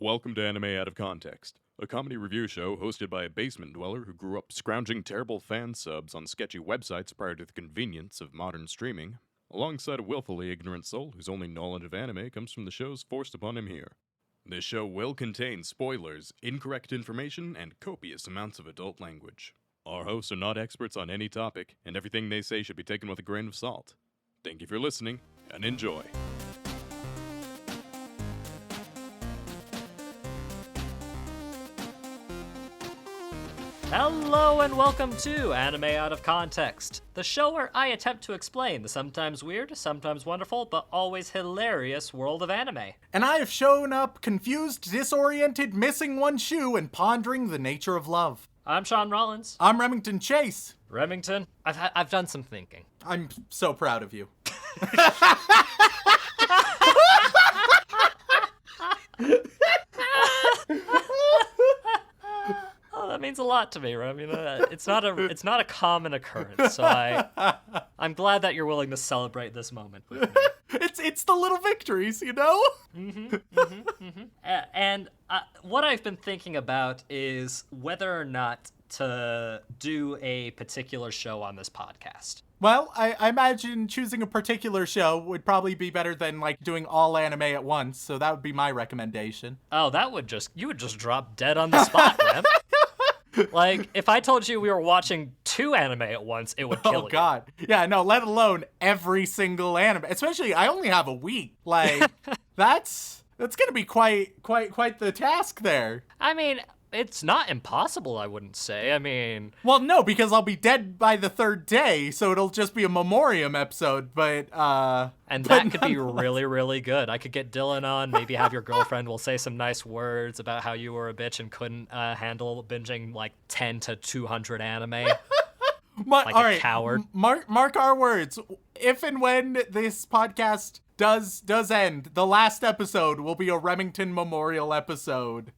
Welcome to Anime Out of Context, a comedy review show hosted by a basement dweller who grew up scrounging terrible fan subs on sketchy websites prior to the convenience of modern streaming, alongside a willfully ignorant soul whose only knowledge of anime comes from the shows forced upon him here. This show will contain spoilers, incorrect information, and copious amounts of adult language. Our hosts are not experts on any topic, and everything they say should be taken with a grain of salt. Thank you for listening, and enjoy. Hello and welcome to Anime Out of Context, the show where I attempt to explain the sometimes weird, sometimes wonderful, but always hilarious world of anime. And I have shown up confused, disoriented, missing one shoe, and pondering the nature of love. I'm Sean Rollins. I'm Remington Chase. Remington, I've done some thinking. I'm so proud of you. Oh, that means a lot to me, Remy. It's not a common occurrence, so I'm glad that you're willing to celebrate this moment with me. It's the little victories, you know? And what I've been thinking about is whether or not to do a particular show on this podcast. Well, I imagine choosing a particular show would probably be better than, doing all anime at once, so that would be my recommendation. Oh, you would just drop dead on the spot, man. If I told you we were watching 2 anime at once, it would kill you. Oh, God. Yeah, no, let alone every single anime. Especially, I only have a week. That's gonna be quite the task there. I mean, it's not impossible, I wouldn't say. Well, no, because I'll be dead by the 3rd day, so it'll just be a memoriam episode, And that could be really, really good. I could get Dylan on, maybe have your girlfriend will say some nice words about how you were a bitch and couldn't handle binging 10 to 200 anime. All right, coward. Mark our words. If and when this podcast does end, the last episode will be a Remington Memorial episode.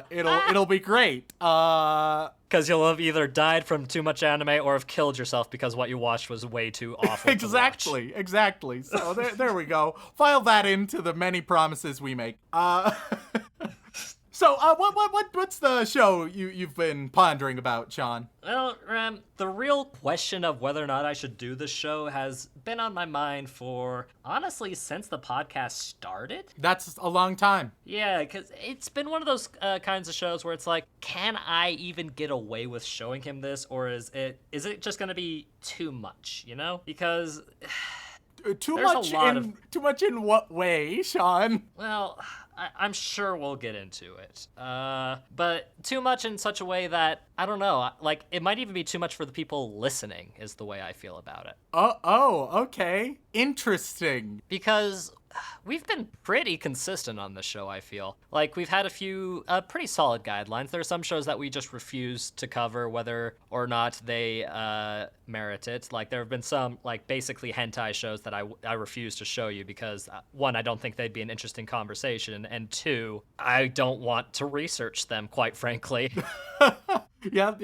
It'll be great. Because you'll have either died from too much anime or have killed yourself because what you watched was way too awful. Exactly. So there we go. File that into the many promises we make. So, what's the show you've been pondering about, Sean? Well, the real question of whether or not I should do this show has been on my mind for, honestly, since the podcast started. That's a long time. Yeah, because it's been one of those kinds of shows where it's like, can I even get away with showing him this, or is it just going to be too much, you know? Because too much in what way, Sean? Well, I'm sure we'll get into it. But too much in such a way that, I don't know, it might even be too much for the people listening, is the way I feel about it. Oh, okay. Interesting. Because we've been pretty consistent on this show, I feel. We've had a few pretty solid guidelines. There are some shows that we just refuse to cover, whether or not they merit it. There have been some, basically hentai shows that I refuse to show you because, 1, I don't think they'd be an interesting conversation, and 2, I don't want to research them, quite frankly. Yeah,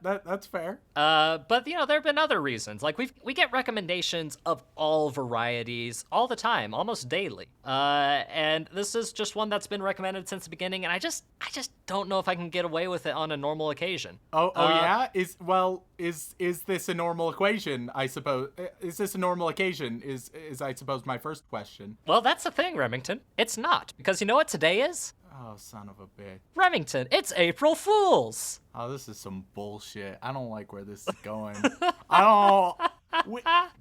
that's fair. But there have been other reasons. We get recommendations of all varieties all the time, almost daily. And this is just one that's been recommended since the beginning, and I just don't know if I can get away with it on a normal occasion. Yeah? Is this a normal equation, I suppose? Is this a normal occasion, is I suppose my first question. Well, that's the thing, Remington. It's not, because you know what today is? Oh, son of a bitch. Remington, it's April Fool's! Oh, this is some bullshit. I don't like where this is going.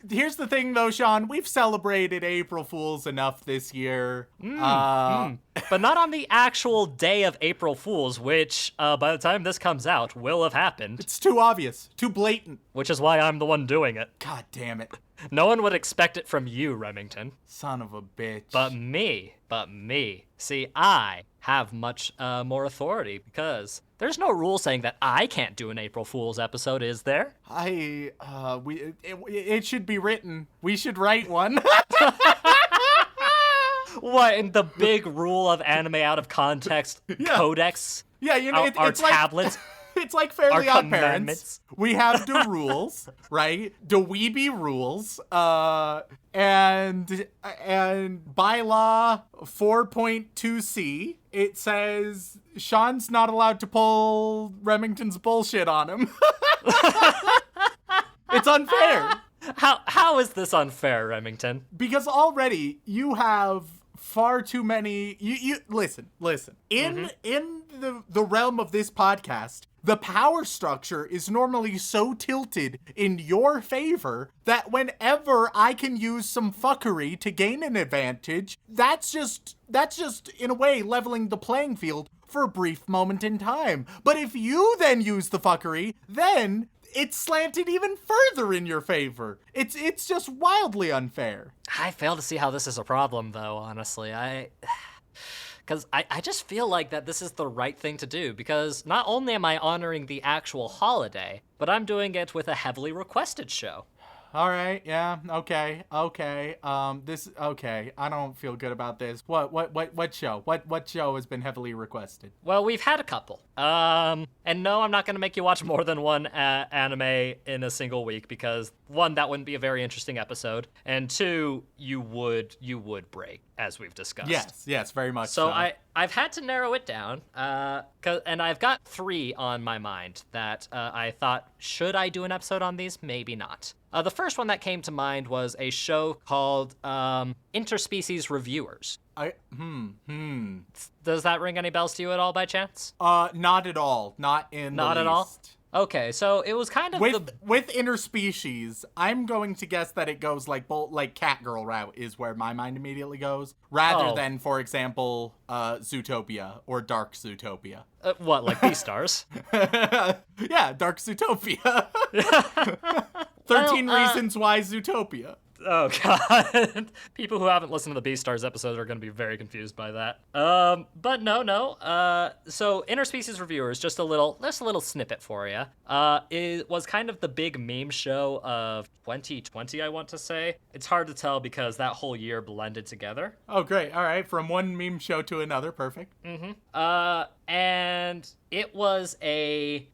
Here's the thing, though, Sean. We've celebrated April Fool's enough this year. But not on the actual day of April Fool's, which, by the time this comes out, will have happened. It's too obvious. Too blatant. Which is why I'm the one doing it. God damn it. No one would expect it from you, Remington. Son of a bitch. But me. See, I have much more authority because there's no rule saying that I can't do an April Fool's episode, is there? It should be written. We should write one. What, in the big rule of Anime Out of Context codex? Yeah, it's our tablets? It's like Fairly Our Odd Parents. commandments. We have the rules, right? The Weeby rules. And bylaw 4.2c, it says Sean's not allowed to pull Remington's bullshit on him. It's unfair. How is this unfair, Remington? Because already you have far too many. You listen. In the realm of this podcast, the power structure is normally so tilted in your favor that whenever I can use some fuckery to gain an advantage, that's just in a way leveling the playing field for a brief moment in time. But if you then use the fuckery, then it's slanted even further in your favor. It's just wildly unfair. I fail to see how this is a problem, though, honestly. Because I just feel like that this is the right thing to do, because not only am I honoring the actual holiday, but I'm doing it with a heavily requested show. All right, yeah, okay. Okay, I don't feel good about this. What show? What show has been heavily requested? Well, we've had a couple. And no, I'm not going to make you watch more than one anime in a single week, because one, that wouldn't be a very interesting episode, and two, you would break, as we've discussed. Yes, very much so. I've had to narrow it down, and I've got 3 on my mind that I thought, should I do an episode on these? Maybe not. The first one that came to mind was a show called Interspecies Reviewers. Does that ring any bells to you at all by chance? Not at all. Not in the least. Not at all? Okay, so it was kind of with Interspecies, I'm going to guess that it goes like Catgirl route is where my mind immediately goes, rather than, for example, Zootopia or Dark Zootopia. What, like Beastars? Yeah, Dark Zootopia. 13 Reasons Why Zootopia. Oh, God. People who haven't listened to the Beastars episode are going to be very confused by that. But no. So Interspecies Reviewers, just a little snippet for you. It was kind of the big meme show of 2020, I want to say. It's hard to tell because that whole year blended together. Oh, great. All right. From one meme show to another. Perfect. And it was it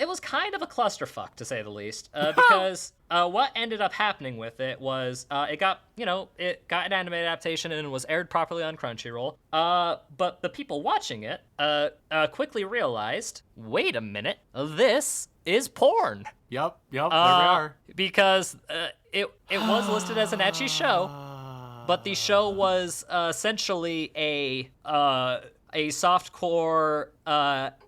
was kind of a clusterfuck, to say the least, because what ended up happening with it was it got an animated adaptation and was aired properly on Crunchyroll. But the people watching it quickly realized, wait a minute, this is porn. Yep, there we are. Because it was listed as an ecchi show, but the show was essentially a softcore,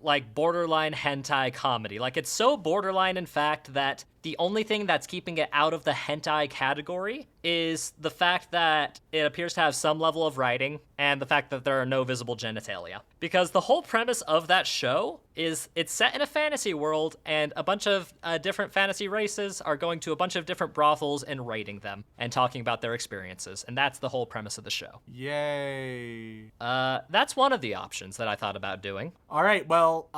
like borderline hentai comedy. Like, it's so borderline, in fact, that the only thing that's keeping it out of the hentai category is the fact that it appears to have some level of writing and the fact that there are no visible genitalia. Because the whole premise of that show is it's set in a fantasy world, and a bunch of different fantasy races are going to a bunch of different brothels and raiding them and talking about their experiences. And that's the whole premise of the show. Yay. That's one of the options that I thought about doing. All right, well,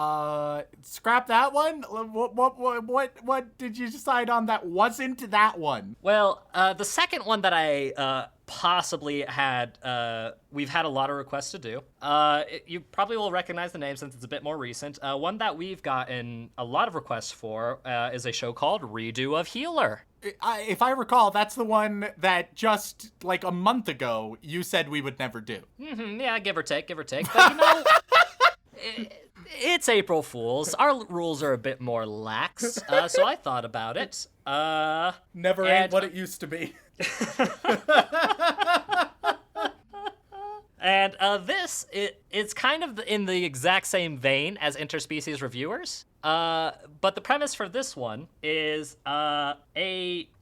scrap that one. What did you decide on that wasn't that one? Well, the second one that I possibly had, we've had a lot of requests to do. You probably will recognize the name since it's a bit more recent. One that we've gotten a lot of requests for is a show called Redo of Healer. If I recall, that's the one that just like a month ago you said we would never do. Yeah, give or take. But it's April Fool's. Our rules are a bit more lax, so I thought about it. Never ain't what it used to be. And it's kind of in the exact same vein as Interspecies Reviewers. But the premise for this one is a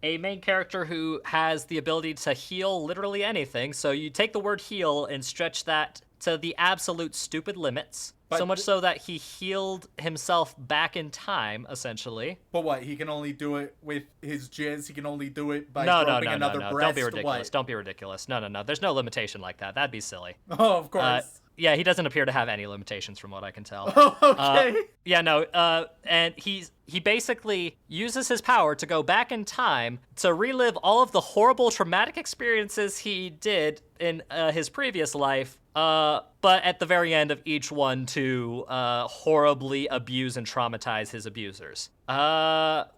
main character who has the ability to heal literally anything. So you take the word heal and stretch that to the absolute stupid limits. So much so that he healed himself back in time, essentially. But what? He can only do it with his jizz? He can only do it by groping another breast? Don't be ridiculous. Don't be ridiculous. No. There's no limitation like that. That'd be silly. Oh, of course. Yeah, he doesn't appear to have any limitations from what I can tell. Okay. And he basically uses his power to go back in time to relive all of the horrible traumatic experiences he did in his previous life, but but at the very end of each one to horribly abuse and traumatize his abusers.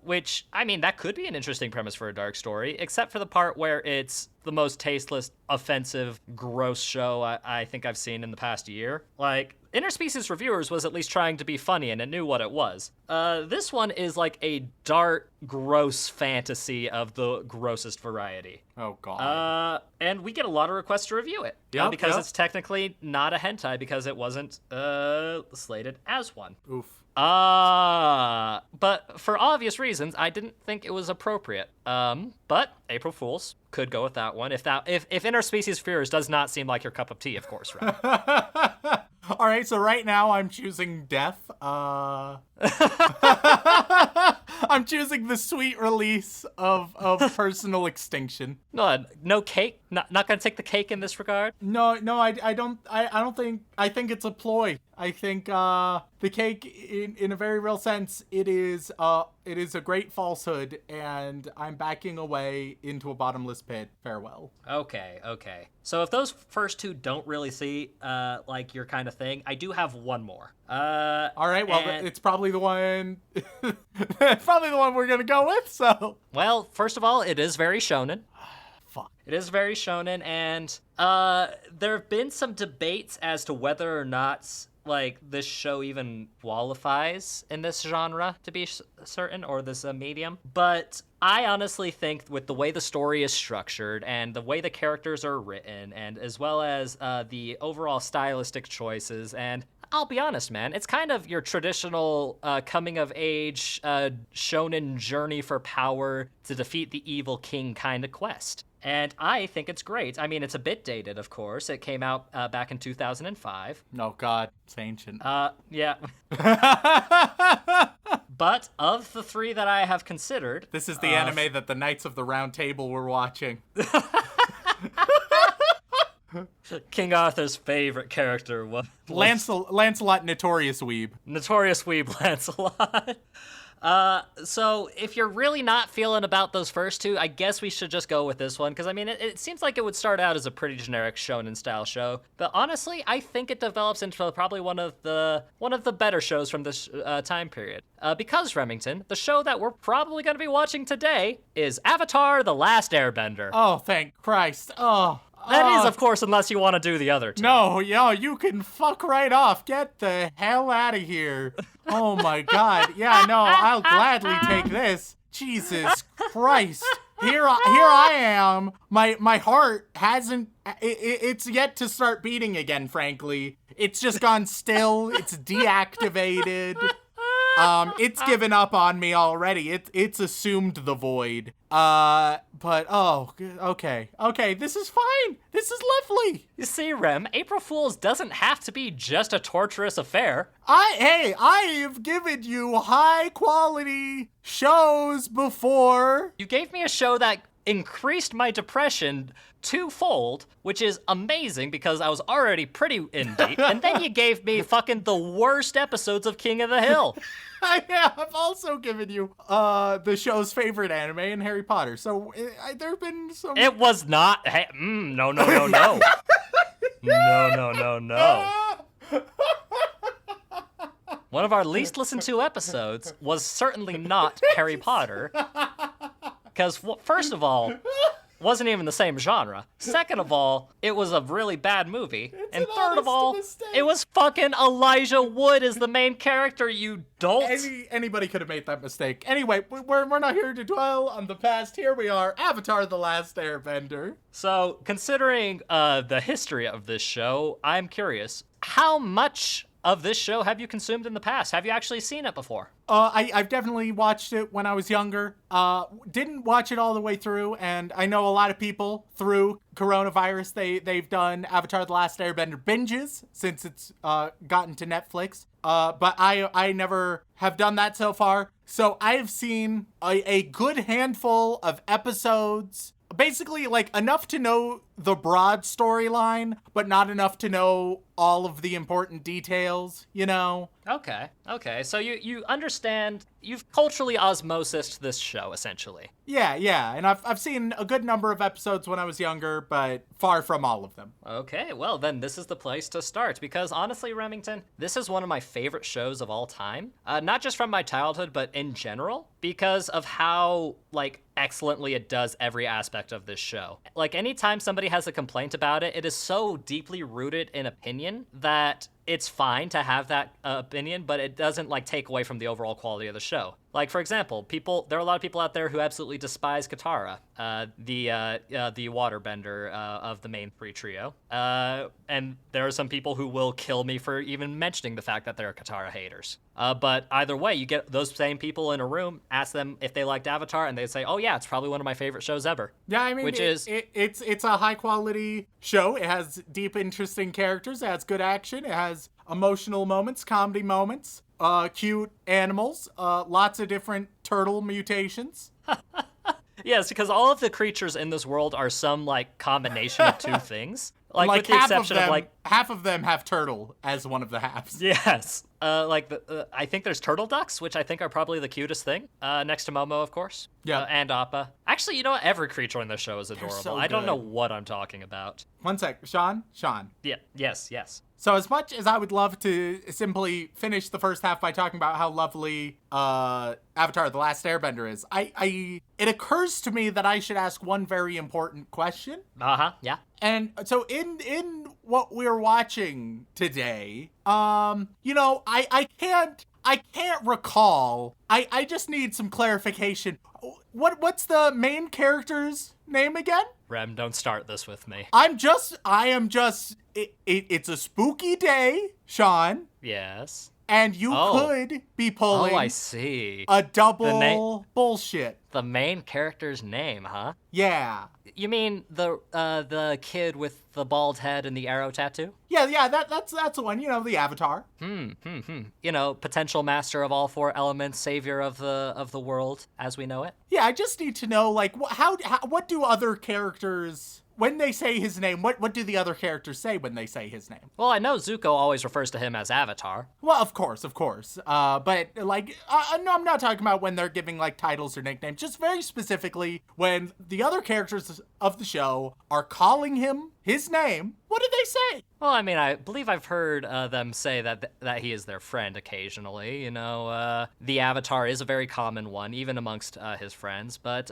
Which, I mean, that could be an interesting premise for a dark story, except for the part where it's the most tasteless, offensive, gross show I think I've seen in the past year. Like, Interspecies Reviewers was at least trying to be funny and it knew what it was. This one is like a dark, gross fantasy of the grossest variety. Oh, God. And we get a lot of requests to review it. Because it's technically not a hentai because it wasn't slated as one. Oof. But for obvious reasons, I didn't think it was appropriate. But April Fools could go with that one. If Interspecies Fears does not seem like your cup of tea, of course, right? All right, so right now I'm choosing death. I'm choosing the sweet release of personal extinction. No cake. Not gonna take the cake in this regard. No, I don't think. I think it's a ploy. I think the cake, in a very real sense, it is a great falsehood, and I'm backing away into a bottomless pit. Farewell. Okay. So if those first two don't really see like your kind of thing, I do have one more. All right. Well, it's probably the one. It's probably the one we're gonna go with. So. Well, first of all, it is very shonen. Fuck. It is very shonen, and there have been some debates as to whether or not like this show even qualifies in this genre, to be certain, or this medium. But I honestly think with the way the story is structured and the way the characters are written, and as well as the overall stylistic choices, and I'll be honest, man, it's kind of your traditional coming-of-age shonen journey for power to defeat the evil king kind of quest. And I think it's great. I mean, it's a bit dated, of course. It came out back in 2005. Oh, God. It's ancient. Yeah. But of the three that I have considered... This is the anime that the Knights of the Round Table were watching. King Arthur's favorite character was... Lancelot Notorious Weeb. Notorious Weeb Lancelot. So if you're really not feeling about those first two, I guess we should just go with this one, because I mean, it seems like it would start out as a pretty generic shonen style show, but honestly, I think it develops into probably one of the better shows from this time period. Because Remington, the show that we're probably going to be watching today is Avatar: The Last Airbender. Oh, thank Christ! Oh. That is, of course, unless you want to do the other two. No, you can fuck right off. Get the hell out of here. Oh my God. Yeah, no, I'll gladly take this. Jesus Christ. Here I am. My heart hasn't. It's yet to start beating again. Frankly, it's just gone still. It's deactivated. It's given up on me already. It's assumed the void. But okay, this is fine. This is lovely. You see, Rem, April Fool's doesn't have to be just a torturous affair. I have given you high quality shows before. You gave me a show that increased my depression twofold, which is amazing because I was already pretty in deep, and then you gave me fucking the worst episodes of King of the Hill. I've also given you the show's favorite anime in Harry Potter, so there have been some... It was not... Hey, no. No. One of our least listened to episodes was certainly not Harry Potter, because first of all, wasn't even the same genre. Second of all, it was a really bad movie. And third of all, it was fucking Elijah Wood as the main character, you dolt. Anybody could have made that mistake. Anyway, we're not here to dwell on the past. Here we are, Avatar: The Last Airbender. So, considering the history of this show, I'm curious, how much of this show have you consumed in the past? Have you actually seen it before? I've definitely watched it when I was younger. Didn't watch it all the way through, and I know a lot of people through coronavirus, they've done Avatar: The Last Airbender binges since it's gotten to Netflix. But I never have done that so far. So I've seen a good handful of episodes, basically like enough to know the broad storyline, but not enough to know all of the important details, you know? Okay. So you understand, you've culturally osmosised this show, essentially. Yeah. And I've seen a good number of episodes when I was younger, but far from all of them. Okay, well then this is the place to start, because honestly, Remington, this is one of my favorite shows of all time. Not just from my childhood, but in general, because of how, like, excellently it does every aspect of this show. Like, anytime somebody has a complaint about it, it is so deeply rooted in opinion that it's fine to have that opinion, but it doesn't, like, take away from the overall quality of the show. Like, for example, there are a lot of people out there who absolutely despise Katara, the waterbender of the main three trio. And there are some people who will kill me for even mentioning the fact that they're Katara haters. But either way, you get those same people in a room, ask them if they liked Avatar, and they say, oh yeah, it's probably one of my favorite shows ever. Yeah, I mean, it's a high-quality show. It has deep, interesting characters. It has good action. It has emotional moments, comedy moments, cute animals, lots of different turtle mutations. Yes, because all of the creatures in this world are some, like, combination of two things. Like with the exception of, like, half of them have turtle as one of the halves. Yes. I think there's turtle ducks, which I think are probably the cutest thing. Next to Momo, of course. Yeah. And Appa. Actually, you know what? Every creature in this show is adorable. So I don't good. know what I'm talking about. One sec. Sean? Yeah. Yes. So as much as I would love to simply finish the first half by talking about how lovely Avatar: The Last Airbender is, it occurs to me that I should ask one very important question. Yeah. And so in what we're watching today, I can't recall. I just need some clarification. What's the main character's name again? Rem, don't start this with me. It's a spooky day, Sean. Yes. And you could be pulling I see. a double bullshit. The main character's name, huh? Yeah. You mean the kid with the bald head and the arrow tattoo? Yeah, that's the one, the Avatar. You know, potential master of all four elements, savior of the world as we know it. Yeah, I just need to know, like, what do other characters, when they say his name, what do the other characters say when they say his name? Well, I know Zuko always refers to him as Avatar. Well, of course. But, like, no, I'm not talking about when they're giving, like, titles or nicknames. Just very specifically, when the other characters of the show are calling him his name, what do they say? Well, I mean, I believe I've heard them say that he is their friend occasionally. You know, the Avatar is a very common one, even amongst his friends. But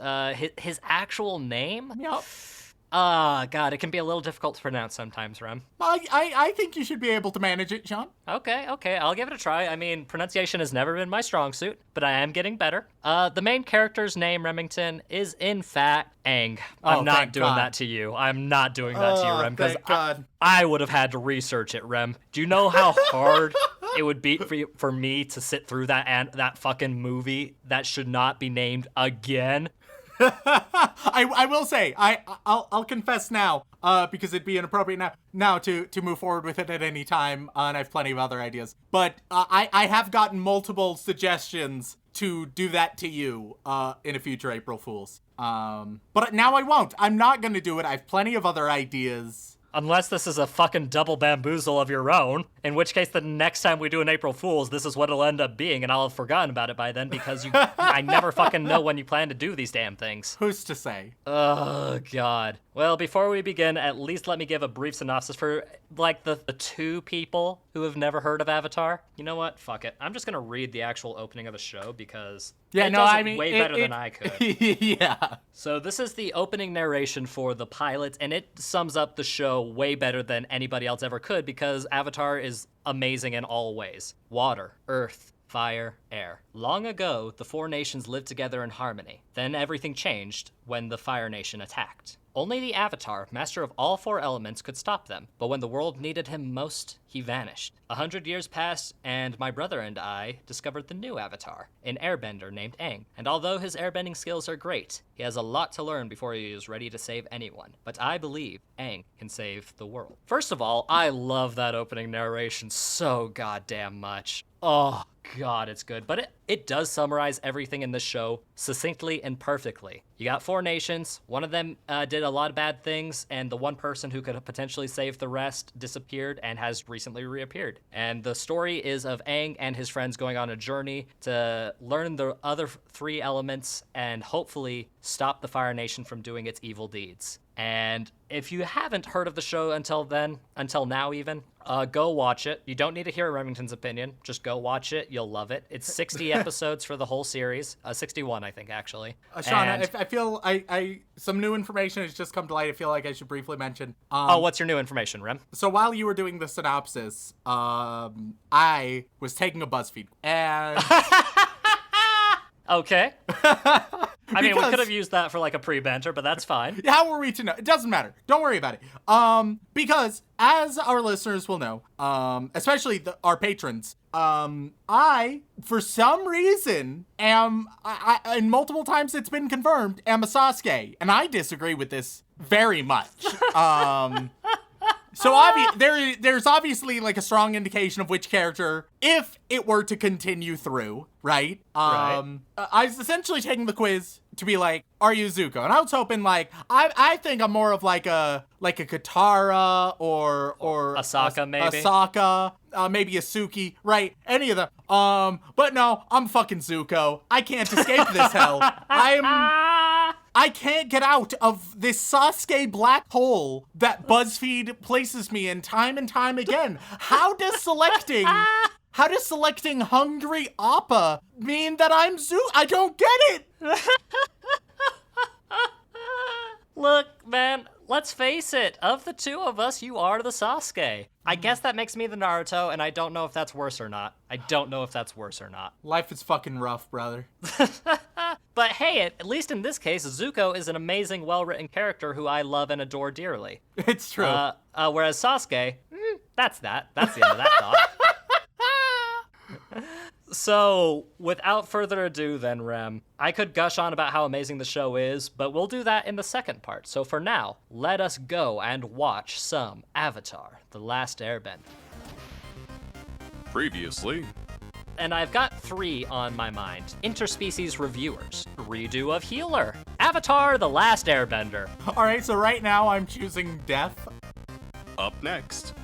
his actual name? Yep. God, it can be a little difficult to pronounce sometimes, Rem. I think you should be able to manage it, Sean. Okay, I'll give it a try. I mean, pronunciation has never been my strong suit, but I am getting better. The main character's name, Remington, is in fact Aang. I'm not doing that to you. I'm not doing that to you, Rem, because I would have had to research it, Rem. Do you know how hard it would be for me to sit through that fucking movie that should not be named again? I will say, I'll confess now, because it'd be inappropriate now to move forward with it at any time, and I have plenty of other ideas. But I have gotten multiple suggestions to do that to you in a future April Fool's. But now I won't. I'm not gonna do it. I have plenty of other ideas. Unless this is a fucking double bamboozle of your own, in which case the next time we do an April Fool's, this is what it'll end up being, and I'll have forgotten about it by then because I never fucking know when you plan to do these damn things. Who's to say? Oh, God. Well, before we begin, at least let me give a brief synopsis for, like, the two people who have never heard of Avatar. You know what? Fuck it. I'm just gonna read the actual opening of the show because it does it way better than I could. Yeah. So this is the opening narration for the pilot, and it sums up the show way better than anybody else ever could because Avatar is amazing in all ways. Water, earth, fire, air. Long ago, the four nations lived together in harmony. Then everything changed when the Fire Nation attacked. Only the Avatar, master of all four elements, could stop them. But when the world needed him most, he vanished. 100 years passed, and my brother and I discovered the new Avatar, an airbender named Aang. And although his airbending skills are great, he has a lot to learn before he is ready to save anyone. But I believe Aang can save the world. First of all, I love that opening narration so goddamn much. Oh, God, it's good. But it does summarize everything in the show succinctly and perfectly. You got 4 nations. One of them did a lot of bad things, and the one person who could potentially save the rest disappeared and has recently reappeared. And the story is of Aang and his friends going on a journey to learn the other 3 elements and hopefully stop the Fire Nation from doing its evil deeds. And if you haven't heard of the show until now even, go watch it. You don't need to hear Remington's opinion. Just go watch it. You'll love it. It's 60 episodes for the whole series. 61, I think, actually. Shauna, I feel some new information has just come to light. I feel like I should briefly mention. What's your new information, Rem? So while you were doing the synopsis, I was taking a BuzzFeed, and Okay. I mean, we could have used that for like a pre-banter, but that's fine. How were we to know? It doesn't matter. Don't worry about it. Because as our listeners will know, especially our patrons, I, for some reason, and multiple times it's been confirmed, am a Sasuke, and I disagree with this very much. So there's obviously like a strong indication of which character, if it were to continue through, right? Right. I was essentially taking the quiz to be like, are you Zuko? And I was hoping like, I think I'm more of like a Katara or Asaka, maybe. Asaka, maybe a Suki, right? Any of them. But no, I'm fucking Zuko. I can't escape this hell. I can't get out of this Sasuke black hole that BuzzFeed places me in time and time again. How does selecting Hungry Appa mean that I'm I don't get it. Look, man, let's face it. Of the 2 of us, you are the Sasuke. I guess that makes me the Naruto, and I don't know if that's worse or not. Life is fucking rough, brother. But hey, at least in this case, Zuko is an amazing, well-written character who I love and adore dearly. It's true. Whereas Sasuke, that's that. That's the end of that thought. So, without further ado then, Rem, I could gush on about how amazing the show is, but we'll do that in the second part. So for now, let us go and watch some Avatar: The Last Airbender. Previously, And I've got 3 on my mind. Interspecies reviewers. Redo of Healer. Avatar: The Last Airbender. All right, so right now I'm choosing death. up next.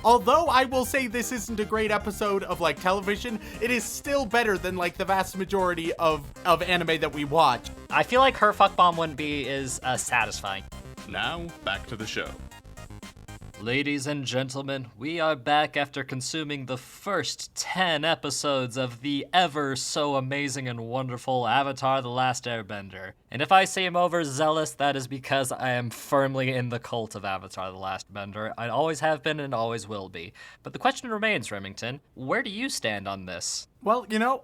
Although I will say this isn't a great episode of like television, it is still better than like the vast majority of anime that we watch. I feel like her fuckbomb wouldn't be as satisfying. Now, back to the show. Ladies and gentlemen, we are back after consuming the first 10 episodes of the ever so amazing and wonderful Avatar: The Last Airbender. And if I say I'm overzealous, that is because I am firmly in the cult of Avatar: The Last Airbender. I always have been and always will be. But the question remains, Remington, where do you stand on this? Well, you know,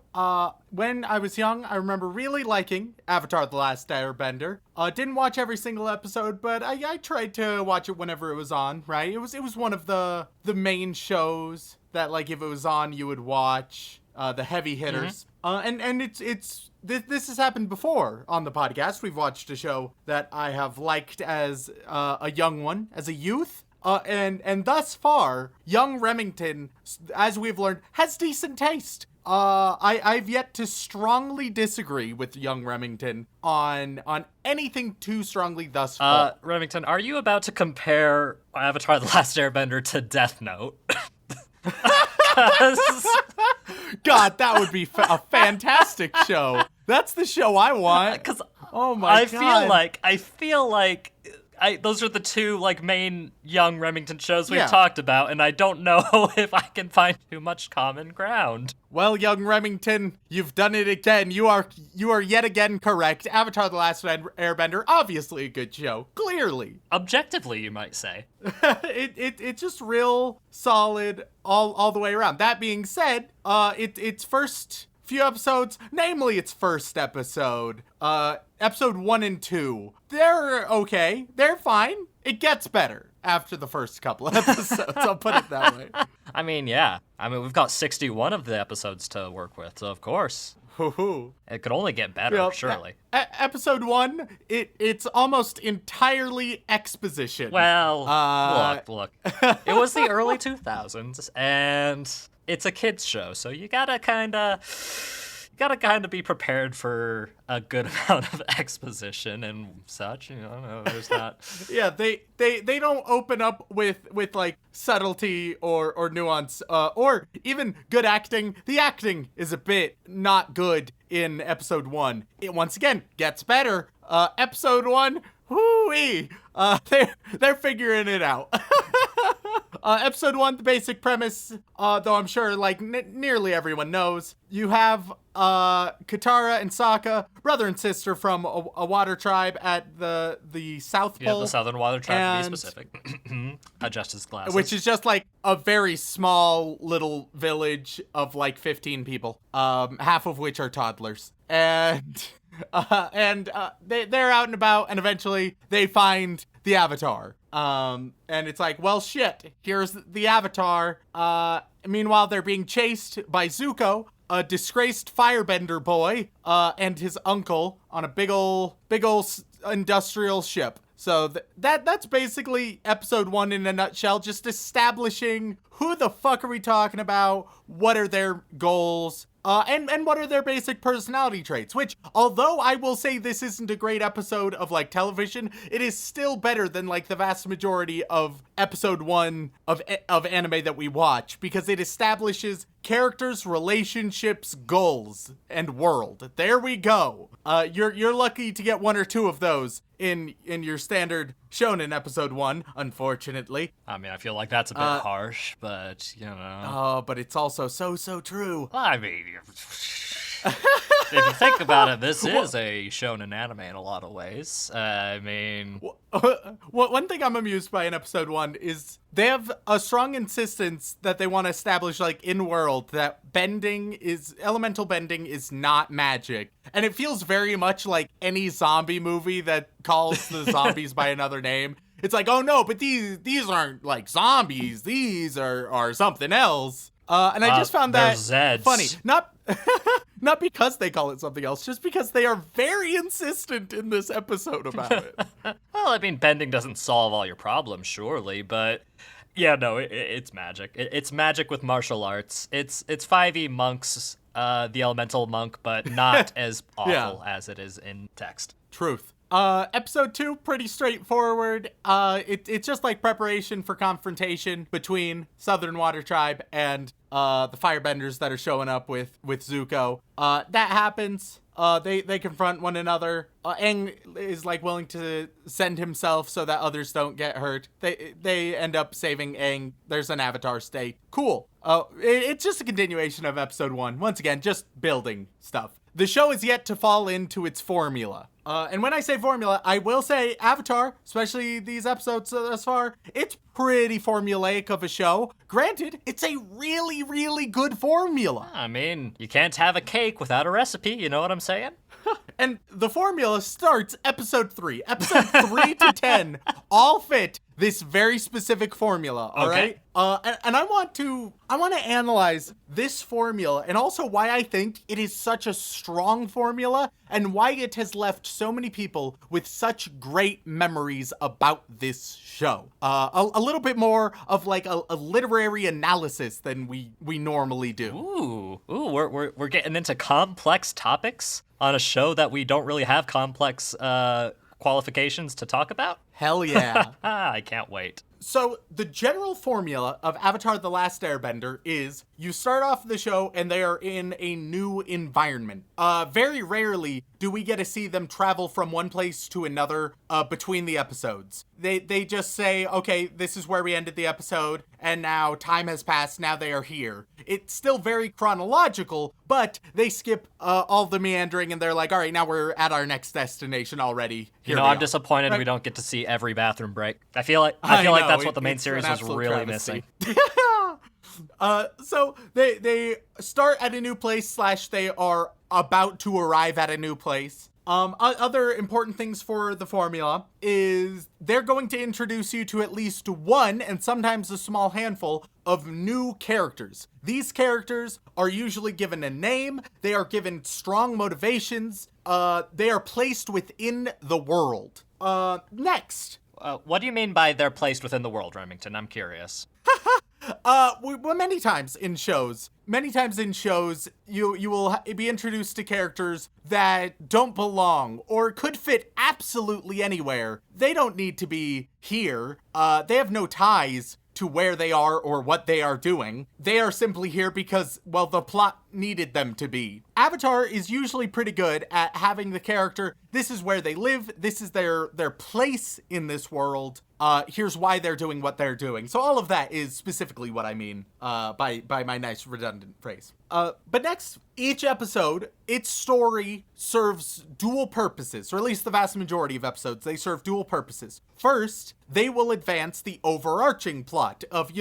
when I was young, I remember really liking Avatar: The Last Airbender. Didn't watch every single episode, but I tried to watch it whenever it was on, right? It was one of the main shows that, like, if it was on, you would watch, the heavy hitters. And this has happened before on the podcast. We've watched a show that I have liked as a young one, as a youth. And thus far, young Remington, as we've learned, has decent taste. I've yet to strongly disagree with young Remington on anything too strongly thus far. Remington, are you about to compare Avatar: The Last Airbender to Death Note? God, that would be a fantastic show. That's the show I want. Because oh my God. I feel like those are the 2 like main young Remington shows we've Yeah. talked about, and I don't know if I can find too much common ground. Well, young Remington, you've done it again. You are yet again correct. Avatar: The Last Airbender, obviously a good show. Clearly. Objectively, you might say. It's just real solid all the way around. That being said, its first few episodes, namely its first episode, episode 1 and 2, they're okay. They're fine. It gets better. after the first couple episodes. I'll put it that way. I mean, yeah. I mean, we've got 61 of the episodes to work with, so of course. Hoo-hoo. It could only get better, Well, surely. Episode 1, it's almost entirely exposition. Well, look. It was the early 2000s, and it's a kids show, so you gotta kind of be prepared for a good amount of exposition and such. You know, there's not. Yeah, they don't open up with like subtlety or nuance or even good acting. The acting is a bit not good in episode 1. It once again gets better. Episode 1, whoo-wee, they're figuring it out. Episode 1, the basic premise, though I'm sure like nearly everyone knows, you have Katara and Sokka, brother and sister from a water tribe at the South Pole. Yeah, the Southern Water Tribe, to be specific. Adjust his glasses. Which is just like a very small little village of like 15 people, half of which are toddlers. And they're out and about, and eventually they find the Avatar. And it's like, well, shit, here's the Avatar. Meanwhile, they're being chased by Zuko, a disgraced firebender boy, and his uncle on a big ol' industrial ship. So that's basically episode 1 in a nutshell, just establishing who the fuck are we talking about, what are their goals, and what are their basic personality traits, which, although I will say this isn't a great episode of, like, television, it is still better than, like, the vast majority of episode 1 of anime that we watch, because it establishes characters, relationships, goals, and world. There we go. You're lucky to get 1 or 2 of those in your standard shonen episode 1, unfortunately. I mean, I feel like that's a bit harsh, but, you know. Oh, but it's also so true. I mean, if you think about it, this is a shonen anime in a lot of ways. I mean... One thing I'm amused by in episode 1 is they have a strong insistence that they want to establish, like, in-world, that elemental bending is not magic. And it feels very much like any zombie movie that calls the zombies by another name. It's like, oh no, but these aren't, like, zombies. These are something else. And I just found that funny. Not because they call it something else, just because they are very insistent in this episode about it. Well, I mean, bending doesn't solve all your problems, surely, but yeah, no, it's magic. It's magic with martial arts. It's 5e monks, the elemental monk, but not as awful as it is in text. Truth. Episode 2, pretty straightforward. It's just like preparation for confrontation between Southern Water Tribe and the firebenders that are showing up with Zuko. That happens. They confront one another. Aang is like willing to send himself so that others don't get hurt. They end up saving Aang. There's an Avatar state. Cool. It's just a continuation of episode 1. Once again, just building stuff. The show is yet to fall into its formula. And when I say formula, I will say Avatar, especially these episodes thus far, it's pretty formulaic of a show. Granted, it's a really, really good formula. I mean, you can't have a cake without a recipe, you know what I'm saying? And the formula starts episode 3. Episode 3 to 10 all fit this very specific formula, all right? And I want to analyze this formula and also why I think it is such a strong formula and why it has left so many people with such great memories about this show. A little bit more of like a literary analysis than we normally do. Ooh, we're getting into complex topics on a show that we don't really have complex qualifications to talk about? Hell yeah. I can't wait. So the general formula of Avatar: The Last Airbender is you start off the show and they are in a new environment. Very rarely do we get to see them travel from one place to another between the episodes. They just say, okay, this is where we ended the episode, and now time has passed, now they are here. It's still very chronological, but they skip all the meandering and they're like, all right, now we're at our next destination already. I'm disappointed we don't get to see every bathroom break. I feel like that's what the main series was really missing. So they start at a new place / they are about to arrive at a new place. Other important things for the formula is they're going to introduce you to at least one, and sometimes a small handful, of new characters. These characters are usually given a name, they are given strong motivations, they are placed within the world. Next. What do you mean by they're placed within the world, Remington? I'm curious. Well, many times in shows, you will be introduced to characters that don't belong or could fit absolutely anywhere. They don't need to be here. They have no ties to where they are or what they are doing. They are simply here because, well, the plot needed them to be. Avatar is usually pretty good at having the character, this is where they live, this is their place in this world, here's why they're doing what they're doing. So all of that is specifically what I mean by my nice redundant phrase. But next, each episode, its story serves dual purposes, or at least the vast majority of episodes, they serve dual purposes. First, they will advance the overarching plot of,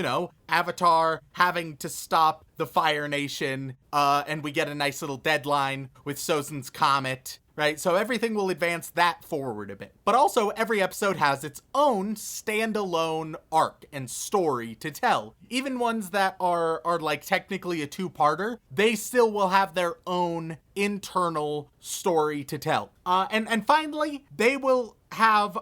Avatar having to stop the Fire Nation, and we get a nice little deadline with Sozin's Comet, right? So everything will advance that forward a bit. But also, every episode has its own standalone arc and story to tell. Even ones that are like technically a two-parter, they still will have their own internal story to tell. And finally, they will have,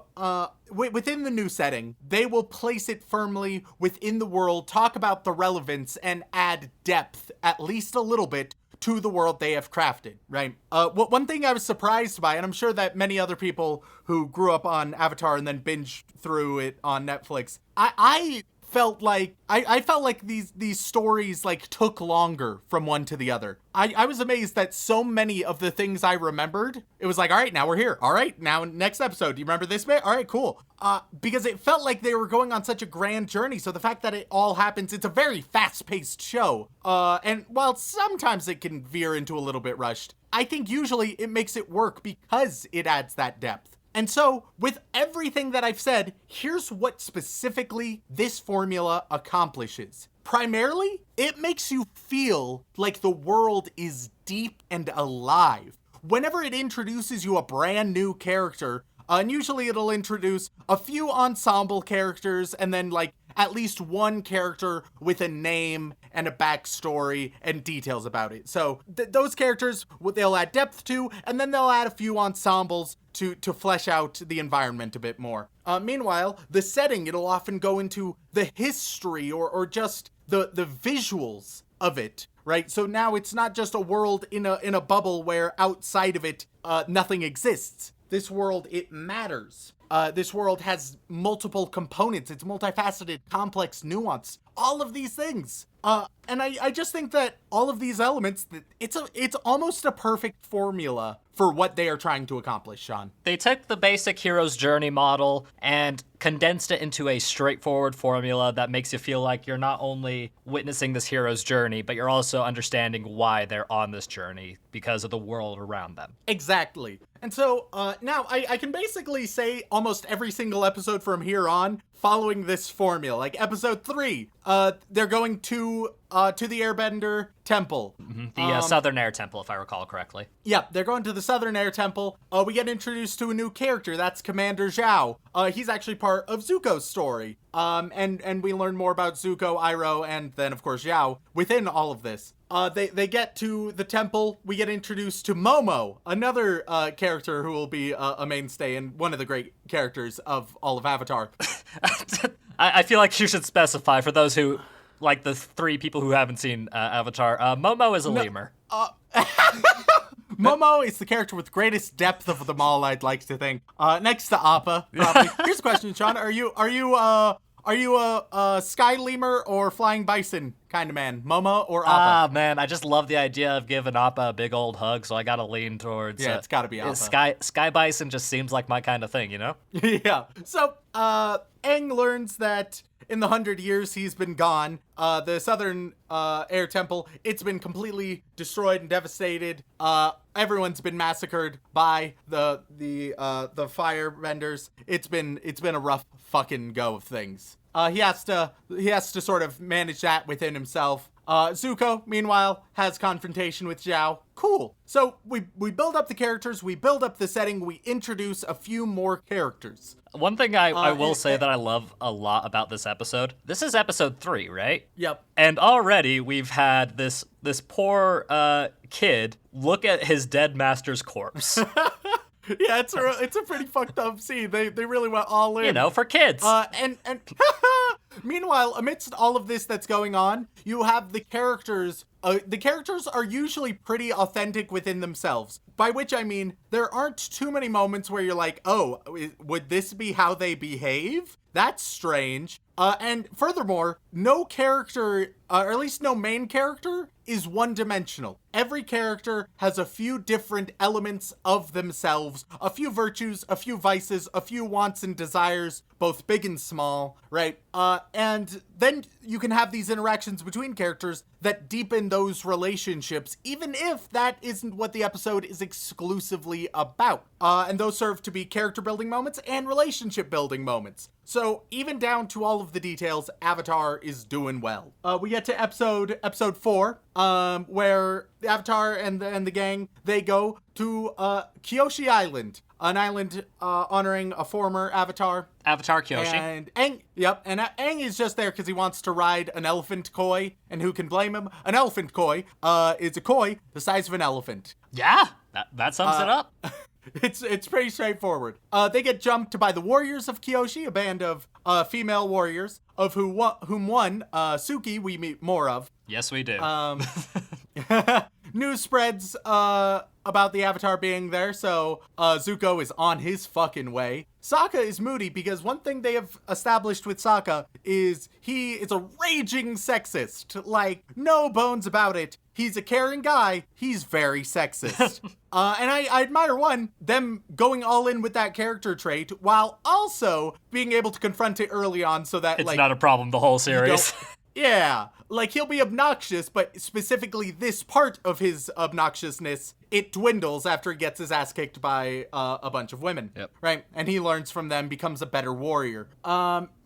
within the new setting, they will place it firmly within the world, talk about the relevance, and add depth, at least a little bit, to the world they have crafted, right? One thing I was surprised by, and I'm sure that many other people who grew up on Avatar and then binged through it on Netflix, I felt like these stories like took longer from one to the other. I was amazed that so many of the things I remembered, it was like, all right, now we're here. All right, now next episode, do you remember this bit? All right, cool. Because it felt like they were going on such a grand journey. So the fact that it all happens, it's a very fast-paced show. And while sometimes it can veer into a little bit rushed, I think usually it makes it work because it adds that depth. And so, with everything that I've said, here's what specifically this formula accomplishes. Primarily, it makes you feel like the world is deep and alive. Whenever it introduces you a brand new character, and usually it'll introduce a few ensemble characters and then like at least one character with a name and a backstory and details about it. So those characters, they'll add depth to, and then they'll add a few ensembles to flesh out the environment a bit more. Meanwhile, the setting, it'll often go into the history or just the visuals of it, right? So now it's not just a world in a bubble where outside of it, nothing exists. This world, it matters. This world has multiple components. It's multifaceted, complex, nuanced. All of these things. And I just think that all of these elements, it's almost a perfect formula for what they are trying to accomplish, Sean. They took the basic hero's journey model and condensed it into a straightforward formula that makes you feel like you're not only witnessing this hero's journey, but you're also understanding why they're on this journey because of the world around them. Exactly. And so now I can basically say almost every single episode from here on following this formula. Like episode 3, they're going to the Airbender Temple. Mm-hmm. The Southern Air Temple, if I recall correctly. Yep, they're going to the Southern Air Temple. We get introduced to a new character. That's Commander Zhao. He's actually part of Zuko's story. And we learn more about Zuko, Iroh, and then, of course, Zhao within all of this. They get to the temple. We get introduced to Momo, another character who will be a mainstay and one of the great characters of all of Avatar. I feel like you should specify for those who, like the 3 people who haven't seen Avatar, Momo is a lemur. Momo is the character with greatest depth of them all, I'd like to think. Next to Appa, probably. Here's a question, Sean. Are you a sky lemur or flying bison kind of man? Momo or Appa? Ah, man, I just love the idea of giving Appa a big old hug, so I gotta lean towards... Yeah, it's gotta be Appa. Sky bison just seems like my kind of thing, you know? Yeah. So, Aang learns that in the 100 years he's been gone, the Southern Air Temple, it's been completely destroyed and devastated. Everyone's been massacred by the firebenders. It's been a rough fucking go of things. He has to sort of manage that within himself. Zuko, meanwhile, has confrontation with Zhao. Cool. So we build up the characters, we build up the setting, we introduce a few more characters. One thing I will say that I love a lot about this episode, this is episode 3, right? Yep. And already we've had this poor kid look at his dead master's corpse. Yeah, it's a pretty fucked up scene. They really went all in. You know, for kids. And meanwhile, amidst all of this that's going on, you have the characters. The characters are usually pretty authentic within themselves. By which I mean, there aren't too many moments where you're like, oh, would this be how they behave? That's strange. And furthermore, no character, or at least no main character, is one-dimensional. Every character has a few different elements of themselves, a few virtues, a few vices, a few wants and desires, both big and small, right? And then you can have these interactions between characters that deepen those relationships, even if that isn't what the episode is exclusively about. And those serve to be character building moments and relationship building moments. So even down to all of the details, Avatar is doing well. We get to episode 4, where the Avatar and the gang, they go to Kyoshi Island, an island honoring a former Avatar. Avatar Kyoshi. And Aang is just there because he wants to ride an elephant koi, and who can blame him? An elephant koi is a koi the size of an elephant. Yeah, that sums it up. It's pretty straightforward. They get jumped by the warriors of Kyoshi, a band of female warriors, of whom one, Suki, we meet more of. Yes, we do. News spreads about the Avatar being there, so Zuko is on his fucking way. Sokka is moody because one thing they have established with Sokka is he is a raging sexist. Like, no bones about it. He's a caring guy. He's very sexist. And I admire, them going all in with that character trait while also being able to confront it early on so that, it's not a problem the whole series. Yeah, like he'll be obnoxious, but specifically this part of his obnoxiousness, it dwindles after he gets his ass kicked by a bunch of women. Yep. Right? And he learns from them, becomes a better warrior.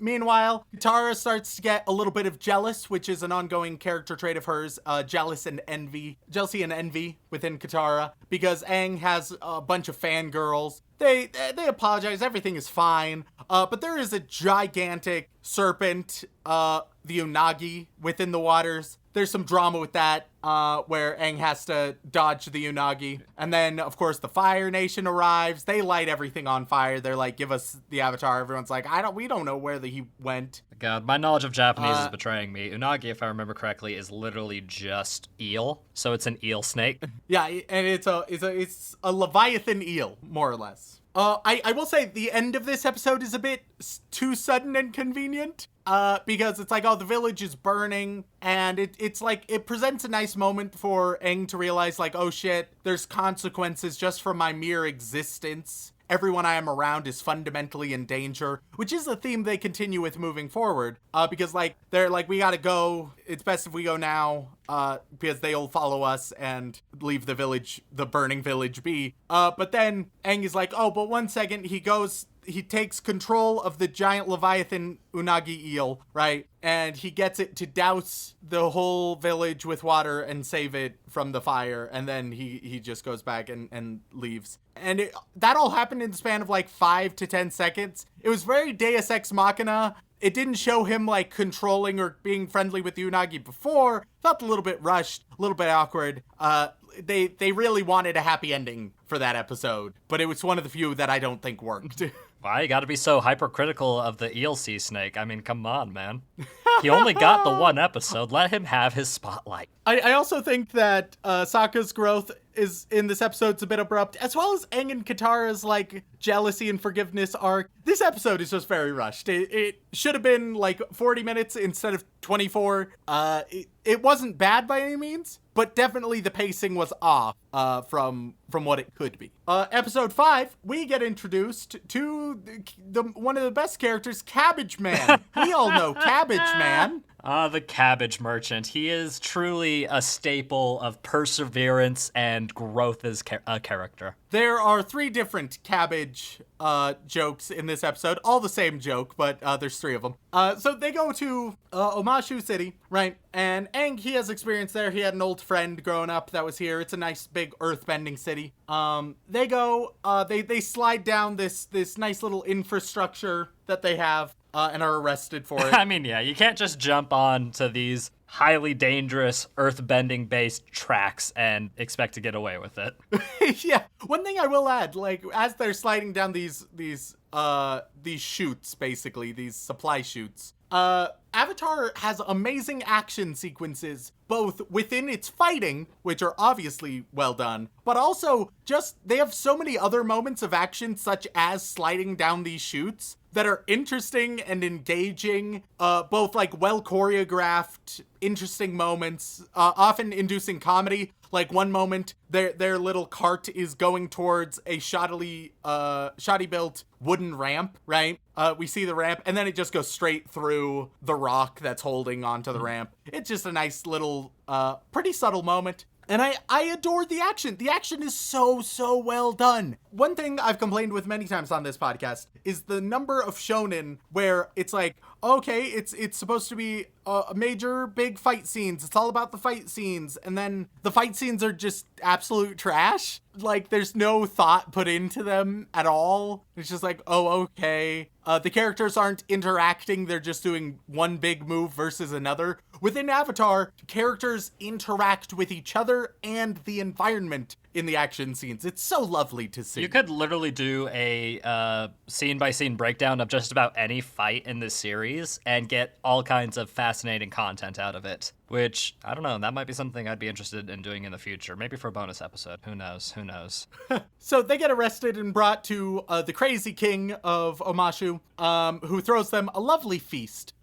Meanwhile, Katara starts to get a little bit of jealous, which is an ongoing character trait of hers, jealousy and envy within Katara, because Aang has a bunch of fangirls. They apologize, everything is fine, but there is a gigantic serpent, the Unagi, within the waters. There's some drama with that, where Aang has to dodge the Unagi. And then, of course, the Fire Nation arrives. They light everything on fire. They're like, give us the Avatar. Everyone's like, we don't know where he went. God, my knowledge of Japanese is betraying me. Unagi, if I remember correctly, is literally just eel. So it's an eel snake. Yeah, and it's a Leviathan eel, more or less. I will say the end of this episode is a bit too sudden and convenient. Because it's like, the village is burning, and it's like, it presents a nice moment for Aang to realize, like, oh shit, there's consequences just from my mere existence. Everyone I am around is fundamentally in danger, which is a theme they continue with moving forward, because, like, they're like, we gotta go, it's best if we go now, because they'll follow us and leave the burning village be. But then Aang is like, but 1 second, he takes control of the giant Leviathan Unagi eel, right? And he gets it to douse the whole village with water and save it from the fire. And then he just goes back and leaves. And that all happened in the span of like 5 to 10 seconds. It was very Deus Ex Machina. It didn't show him like controlling or being friendly with the Unagi before. Felt a little bit rushed, a little bit awkward. They really wanted a happy ending for that episode, but it was one of the few that I don't think worked. Why you gotta be so hypercritical of the eel sea snake? I mean, come on, man. He only got the one episode. Let him have his spotlight. I also think that Sokka's growth is in this episode's a bit abrupt, as well as Aang and Katara's like jealousy and forgiveness arc. This episode is just very rushed. It should have been like 40 minutes instead of 24. It wasn't bad by any means, but definitely the pacing was off from what it could be. Episode 5, we get introduced to one of the best characters, Cabbage Man. We all know Cabbage Man. The cabbage merchant. He is truly a staple of perseverance and growth as a character. There are 3 different cabbage jokes in this episode. All the same joke, but there's 3 of them. So they go to Omashu City, right? And Aang, he has experience there. He had an old friend growing up that was here. It's a nice big earthbending city. They go, they slide down this nice little infrastructure that they have. And are arrested for it. I mean, yeah, you can't just jump on to these highly dangerous earthbending based tracks and expect to get away with it. Yeah. One thing I will add, like, as they're sliding down these chutes, basically, these supply chutes, Avatar has amazing action sequences, both within its fighting, which are obviously well done, but also just, they have so many other moments of action, such as sliding down these chutes, that are interesting and engaging, both like well choreographed, interesting moments, often inducing comedy. Like one moment, their little cart is going towards a shoddily built wooden ramp, right? We see the ramp, and then it just goes straight through the rock that's holding onto the ramp. It's just a nice little, pretty subtle moment. And I adore the action. The action is so well done. One thing I've complained with many times on this podcast is the number of shonen where it's like, okay, it's supposed to be major big fight scenes. It's all about the fight scenes. And then the fight scenes are just absolute trash. Like, there's no thought put into them at all. It's just like, oh, okay. The characters aren't interacting. They're just doing one big move versus another. Within Avatar, characters interact with each other and the environment in the action scenes. It's so lovely to see. You could literally do a scene-by-scene breakdown of just about any fight in this series and get all kinds of fascinating content out of it, which, I don't know, that might be something I'd be interested in doing in the future. Maybe for a bonus episode. Who knows? So they get arrested and brought to the crazy king of Omashu, who throws them a lovely feast.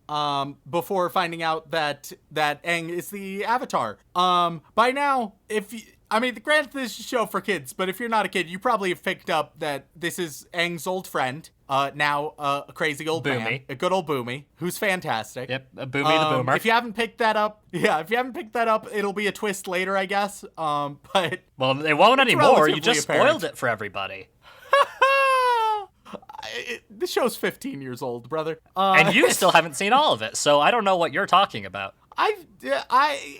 Before finding out that Aang is the Avatar. By now, granted this is a show for kids, but if you're not a kid, you probably have picked up that this is Aang's old friend, now a crazy old Boomy. man, a good old Boomy, who's fantastic. Yep, Boomy the Boomer. If you haven't picked that up, it'll be a twist later, I guess. But well, it won't anymore. You just apparent. spoiled it for everybody. This show's 15 years old, brother. And you still haven't seen all of it, so I don't know what you're talking about.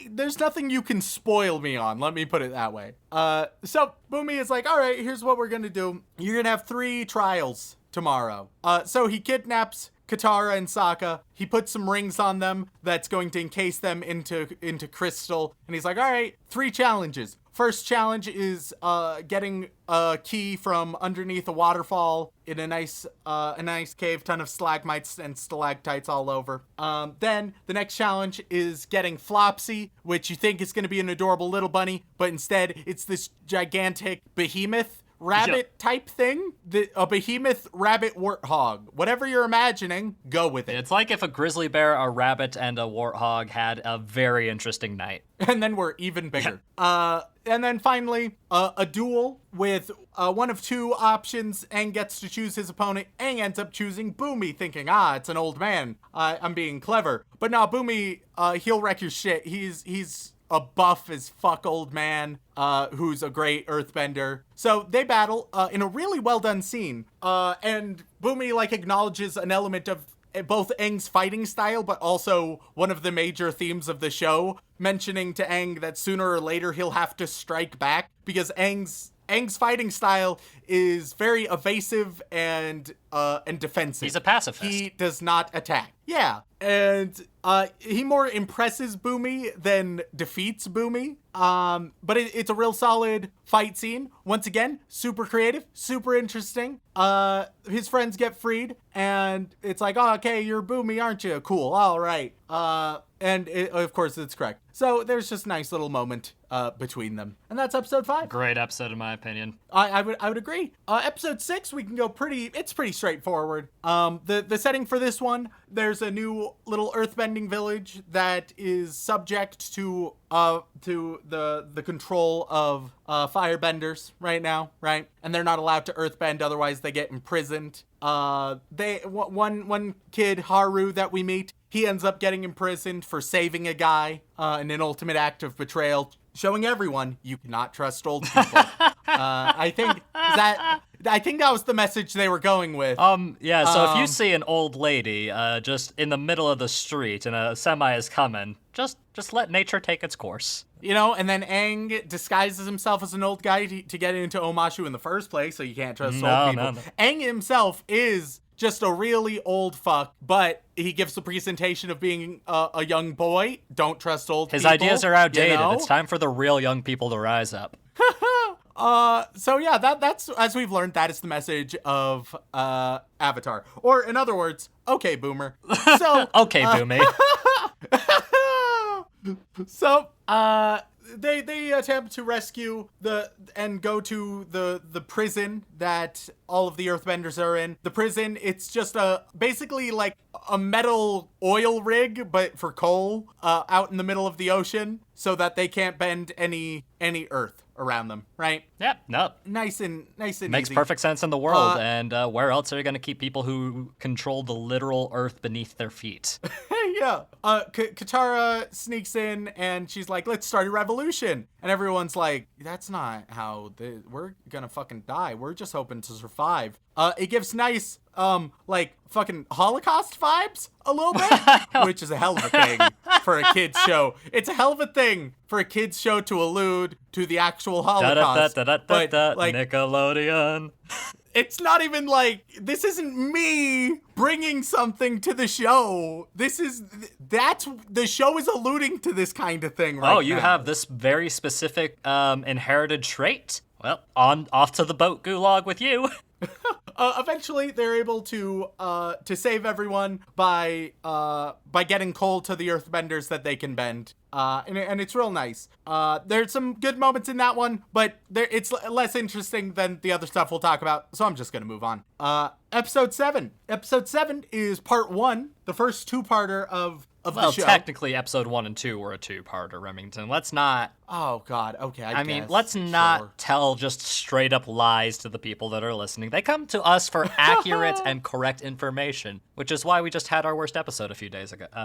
There's nothing you can spoil me on, let me put it that way. So Boomy is like, all right, here's what we're gonna do. You're gonna have 3 trials tomorrow. So he kidnaps Katara and Sokka. He puts some rings on them that's going to encase them into crystal. And he's like, all right, 3 challenges. First challenge is getting a key from underneath a waterfall in a nice cave, ton of stalagmites and stalactites all over. Then the next challenge is getting Flopsy, which you think is going to be an adorable little bunny, but instead it's this gigantic behemoth rabbit type thing. A behemoth rabbit warthog. Whatever you're imagining, go with it. It's like if a grizzly bear, a rabbit, and a warthog had a very interesting night. And then we're even bigger. And then finally, a duel with one of 2 options. Aang gets to choose his opponent. Aang ends up choosing Boomy, thinking, it's an old man. I'm being clever. But no, Boomy, he'll wreck your shit. He's a buff as fuck old man, who's a great earthbender. So they battle in a really well done scene. And Boomy acknowledges an element of both Aang's fighting style, but also one of the major themes of the show, mentioning to Aang that sooner or later he'll have to strike back, because Aang's fighting style is very evasive and defensive. He's a pacifist. He does not attack. Yeah, and he more impresses Boomy than defeats Boomy. But it's a real solid fight scene. Once again, super creative, super interesting. His friends get freed, and it's like, oh, okay, you're Boomy, aren't you? Cool, all right. And of course, it's correct. So there's just a nice little moment between them, and that's episode 5. Great episode, in my opinion. I would agree. Episode 6, we can go it's pretty straightforward. The setting for this one, there's a new little earthbending village that is subject to the control of firebenders right now, right? And they're not allowed to earthbend, otherwise they get imprisoned. One kid, Haru, that we meet, he ends up getting imprisoned for saving a guy in an ultimate act of betrayal, showing everyone you cannot trust old people. I think that was the message they were going with. Yeah, so if you see an old lady just in the middle of the street and a semi is coming, just let nature take its course. You know, and then Aang disguises himself as an old guy to get into Omashu in the first place, so you can't trust old people. No. Aang himself is just a really old fuck, but he gives the presentation of being a young boy. Don't trust old people. His ideas are outdated. You know? It's time for the real young people to rise up. So yeah, that's, as we've learned, that is the message of Avatar. Or in other words, okay, boomer. So okay, boomy. So, they attempt to rescue and go to the prison that all of the Earthbenders are in. The prison, it's just basically like a metal oil rig, but for coal, out in the middle of the ocean, so that they can't bend any earth around them, right? Yep, nope. Nice and Makes easy. perfect sense in the world, and where else are you going to keep people who control the literal earth beneath their feet? Yeah. Katara sneaks in and she's like, let's start a revolution. And everyone's like, that's not how we're gonna fucking die. We're just hoping to survive. It gives nice, like, fucking Holocaust vibes a little bit, which is a hell of a thing for a kid's show. It's a hell of a thing for a kid's show to allude to the actual Holocaust. But, like, Nickelodeon. It's not even like, this isn't me bringing something to the show. The show is alluding to this kind of thing right now. Oh, you have this very specific inherited trait? Well, off to the boat gulag with you. Eventually, they're able to save everyone by getting coal to the Earthbenders that they can bend. And it's real nice. There's some good moments in that one, but it's less interesting than the other stuff we'll talk about, so I'm just gonna move on. Episode 7. Episode 7 is part 1, the first two-parter of the show. Well, technically, episode 1 and 2 were a two-parter, Remington. Let's not... Oh, God. Okay, I mean, guess. let's not tell just straight-up lies to the people that are listening. They come to us for accurate and correct information, which is why we just had our worst episode a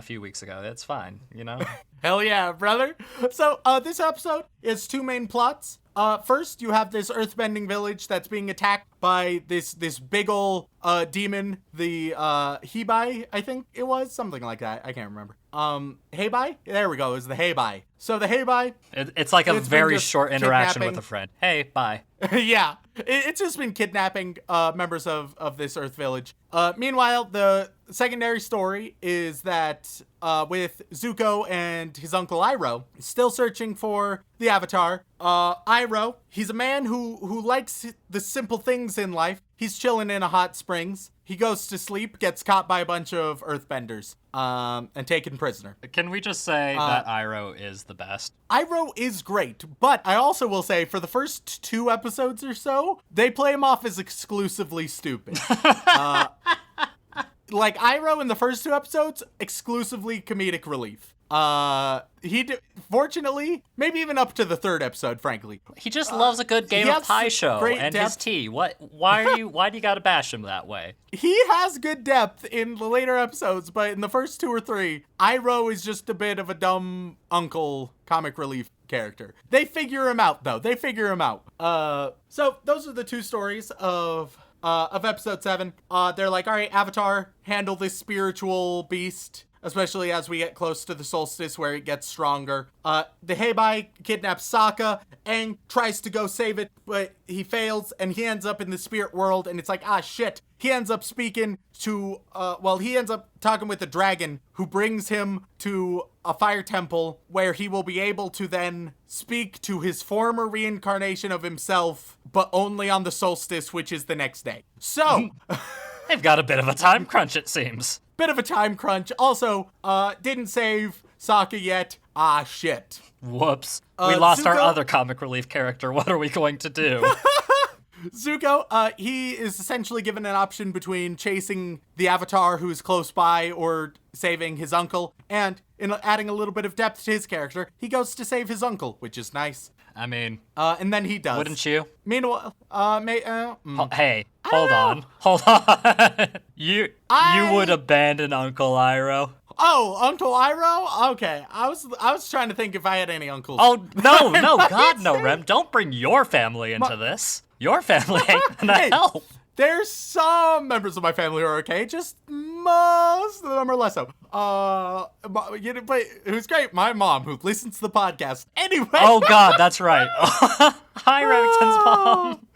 few weeks ago. It's fine, you know? Hell yeah, brother. So, this episode is 2 main plots. First, you have this earthbending village that's being attacked by this big ol' demon, the Hebai, I think it was, something like that. I can't remember. Heibai? There we go. It was the Heibai. So the Heibai. It's like a very short interaction with a friend. Hey, bye. Yeah, it's just been kidnapping members of this Earth village. Meanwhile, the secondary story is that with Zuko and his uncle Iroh still searching for the Avatar. Iroh, he's a man who likes the simple things in life. He's chilling in a hot springs. He goes to sleep, gets caught by a bunch of Earthbenders, and taken prisoner. Can we just say that Iroh is the best? Iroh is great, but I also will say for the first 2 episodes or so, they play him off as exclusively stupid. Like Iroh in the first 2 episodes, exclusively comedic relief. Fortunately, maybe even up to the 3rd episode, frankly. He just loves a good game of pie show and his tea. Why do you gotta bash him that way? He has good depth in the later episodes, but in the first 2 or 3, Iroh is just a bit of a dumb uncle comic relief character. They figure him out, though. So those are the 2 stories of episode 7. They're like, all right, Avatar, handle this spiritual beast, especially as we get close to the solstice where it gets stronger. The Heibai kidnaps Sokka. Aang tries to go save it, but he fails, and he ends up in the spirit world, and it's like, shit. He ends up speaking to, he ends up talking with the dragon, who brings him to a fire temple, where he will be able to then speak to his former reincarnation of himself, but only on the solstice, which is the next day. So... They've got a bit of a time crunch, it seems. Bit of a time crunch. Also, didn't save Sokka yet. Shit. Whoops. We lost our other comic relief character. What are we going to do? Zuko, he is essentially given an option between chasing the Avatar who's close by or saving his uncle. And in adding a little bit of depth to his character, he goes to save his uncle, which is nice. I mean... and then he does. Wouldn't you? Meanwhile, Hey, hold on. You would abandon Uncle Iroh? Oh, Uncle Iroh? Okay. I was trying to think if I had any uncles. Oh, no, God, no, Rem. Don't bring your family into this. Your family ain't gonna help. There's some members of my family who are okay, just most of them are less so. But who's great? My mom, who listens to the podcast. Anyway. Oh, God, that's right. Hi, Remington's mom.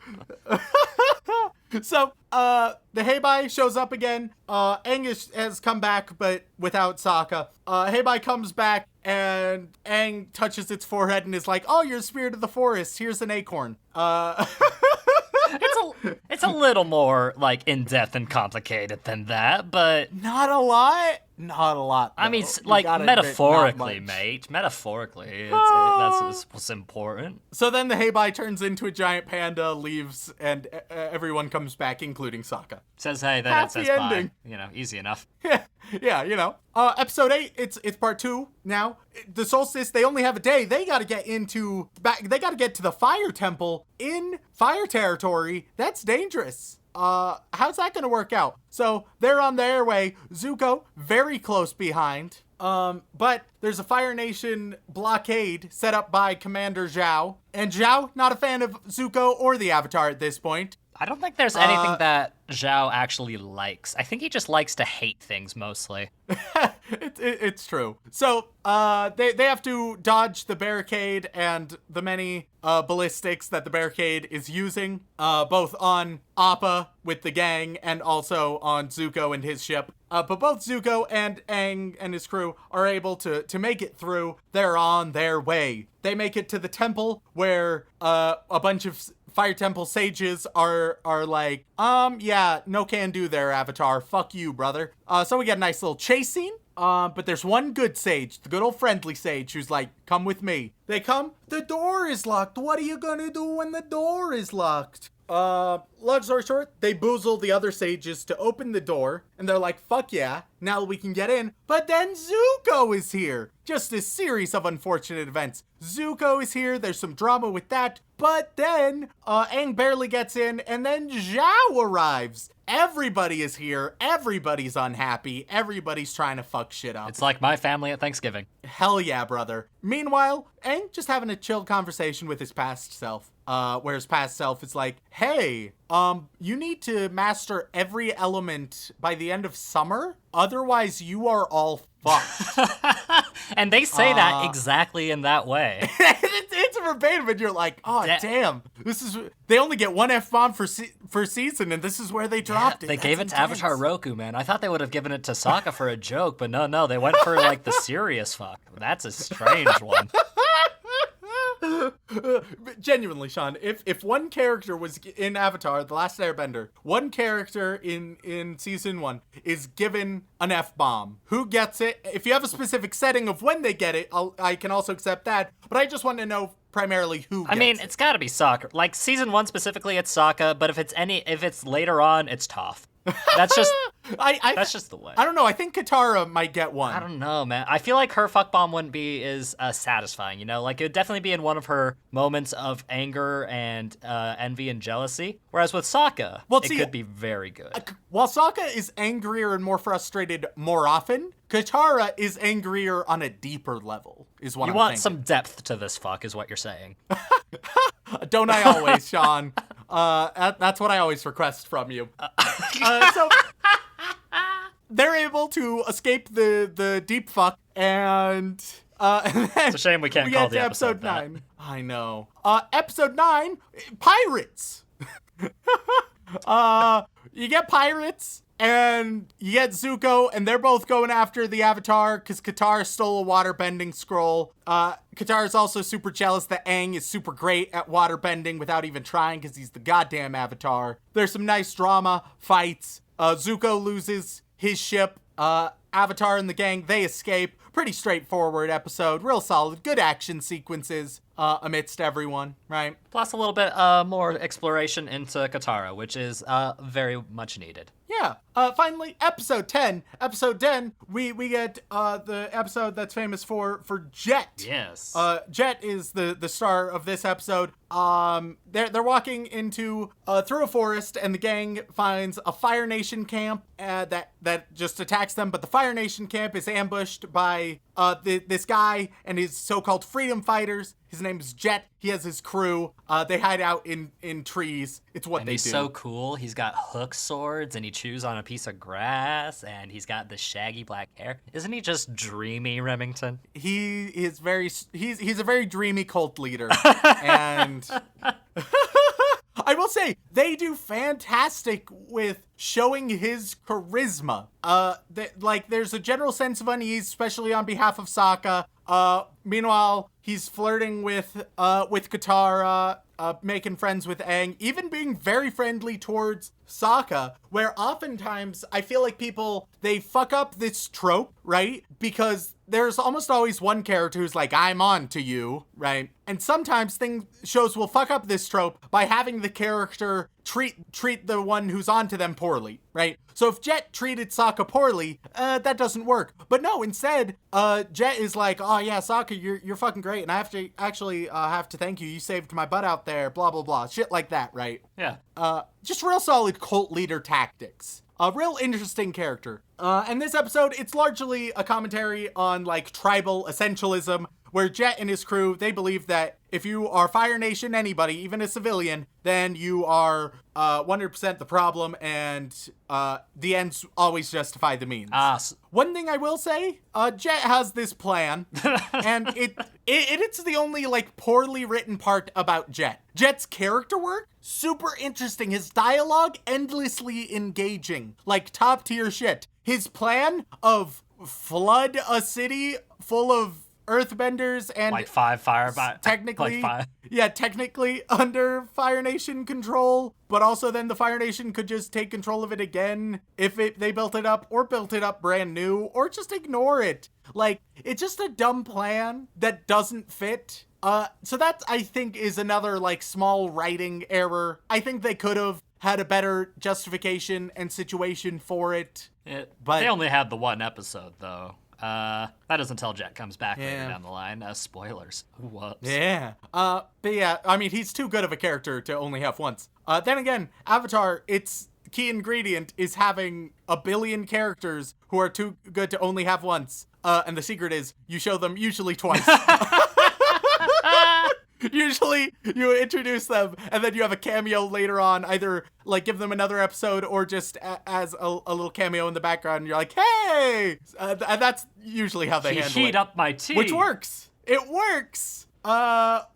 So, the Heibai shows up again. Aang has come back, but without Sokka. Heibai comes back, and Aang touches its forehead and is like, oh, you're a spirit of the forest. Here's an acorn. It's a little more, like, in-depth and complicated than that, but... Not a lot. Not a lot, though. I mean, like, metaphorically, mate. Metaphorically, that's what's important. So then the Heibai turns into a giant panda, leaves, and everyone comes back, including Sokka. Says hey, then Happy it says ending. bye. You know, easy enough. Yeah, you know. Episode 8, it's part 2 now. The Solstice, they only have a day. They gotta get to the Fire Temple in Fire Territory. That's dangerous. How's that gonna work out? So they're on their way. Zuko very close behind. But there's a Fire Nation blockade set up by Commander Zhao. And Zhao, not a fan of Zuko or the Avatar at this point. I don't think there's anything that Zhao actually likes. I think he just likes to hate things mostly. It's true. So, they have to dodge the barricade and the many ballistics that the barricade is using, both on Appa with the gang and also on Zuko and his ship. But both Zuko and Aang and his crew are able to make it through. They're on their way. They make it to the temple where a bunch of Fire Temple sages are like, yeah, no can do there, Avatar. Fuck you, brother. So we get a nice little chase scene. But there's one good sage, the good old friendly sage, who's like, come with me. They come, the door is locked. What are you gonna do when the door is locked? Long story short, they boozle the other sages to open the door, and they're like, fuck yeah, now we can get in. But then Zuko is here. Just a series of unfortunate events. Zuko is here, there's some drama with that, but then, Aang barely gets in, and then Zhao arrives. Everybody is here, everybody's unhappy, everybody's trying to fuck shit up. It's like my family at Thanksgiving. Hell yeah, brother. Meanwhile, Aang just having a chill conversation with his past self. Where his past self is like, hey, you need to master every element by the end of summer, otherwise you are all fucked. And they say that exactly in that way. It's verbatim, and you're like, oh, damn. They only get one F-bomb for season, and this is where they dropped it. They gave it to Avatar Roku, man. I thought they would have given it to Sokka for a joke, but no, they went for, like, the serious fuck. That's a strange one. Genuinely, Sean, if one character was in Avatar, The Last Airbender, one character in season 1 is given an F-bomb, who gets it? If you have a specific setting of when they get it, I can also accept that, but I just want to know primarily who gets it. It's gotta be Sokka. Like, season 1 specifically, it's Sokka, but if it's later on, it's Toph. That's just that's just the way. I don't know. I think Katara might get one. I don't know, man. I feel like her fuck bomb wouldn't be as satisfying, you know? Like, it would definitely be in one of her moments of anger and envy and jealousy. Whereas with Sokka, it could be very good. While Sokka is angrier and more frustrated more often, Katara is angrier on a deeper level, is what I'm thinking. You want some depth to this fuck, is what you're saying. Don't I always, Sean? That's what I always request from you. So they're able to escape the deep fuck, and then it's a shame we can't call the episode 9. that. I know. Episode 9, pirates. You get pirates, and you get Zuko, and they're both going after the Avatar because Katara stole a waterbending scroll. Katara's also super jealous that Aang is super great at waterbending without even trying because he's the goddamn Avatar. There's some nice drama, fights. Zuko loses his ship. Avatar and the gang, they escape. Pretty straightforward episode. Real solid. Good action sequences amidst everyone, right? Plus a little bit more exploration into Katara, which is very much needed. Yeah. Finally, episode 10. Episode 10, we get the episode that's famous for Jet. Yes. Jet is the star of this episode. They're walking into through a forest, and the gang finds a Fire Nation camp that just attacks them. But the Fire Nation camp is ambushed by this guy and his so-called freedom fighters. His name is Jet. He has his crew. They hide out in trees. It's what and they he's do. so cool. He's got hook swords, and he chews on a piece of grass, and he's got the shaggy black hair. Isn't he just dreamy, Remington? He is he's a very dreamy cult leader. And I will say, they do fantastic with showing his charisma. There's a general sense of unease, especially on behalf of Sokka. Meanwhile, he's flirting with Katara, making friends with Aang, even being very friendly towards Sokka, where oftentimes I feel like people, they fuck up this trope, right? Because there's almost always one character who's like, I'm on to you, right? And sometimes shows will fuck up this trope by having the character treat the one who's on to them poorly, right? So if Jet treated Sokka poorly, that doesn't work. But no, instead, Jet is like, oh yeah, Sokka, you're fucking great, and I have to actually have to thank you. You saved my butt out there, blah blah blah, shit like that, right? Yeah. Just real solid cult leader tactics. A real interesting character. And this episode, it's largely a commentary on like tribal essentialism, where Jet and his crew, they believe that if you are Fire Nation anybody, even a civilian, then you are 100% the problem, and the ends always justify the means. One thing I will say, Jet has this plan, and it's the only like poorly written part about Jet. Jet's character work, super interesting. His dialogue, endlessly engaging, like top tier shit. His plan of flood a city full of earthbenders and like five technically, like five. Yeah, technically under Fire Nation control, but also then the Fire Nation could just take control of it again if they built it up, or built it up brand new, or just ignore it. Like, it's just a dumb plan that doesn't fit. So that, I think, is another like small writing error. I think they could have had a better justification and situation for it. But they only had the one episode though. That doesn't until Jet comes back later down the line. Spoilers. Whoops. Yeah. But yeah, I mean, he's too good of a character to only have once. Then again, Avatar, its key ingredient is having a billion characters who are too good to only have once. And the secret is you show them usually twice. Usually you introduce them and then you have a cameo later on, either like give them another episode or just as a little cameo in the background, and you're like, hey! And that's usually how they handle it. Heat up my tea. Which works. It works. But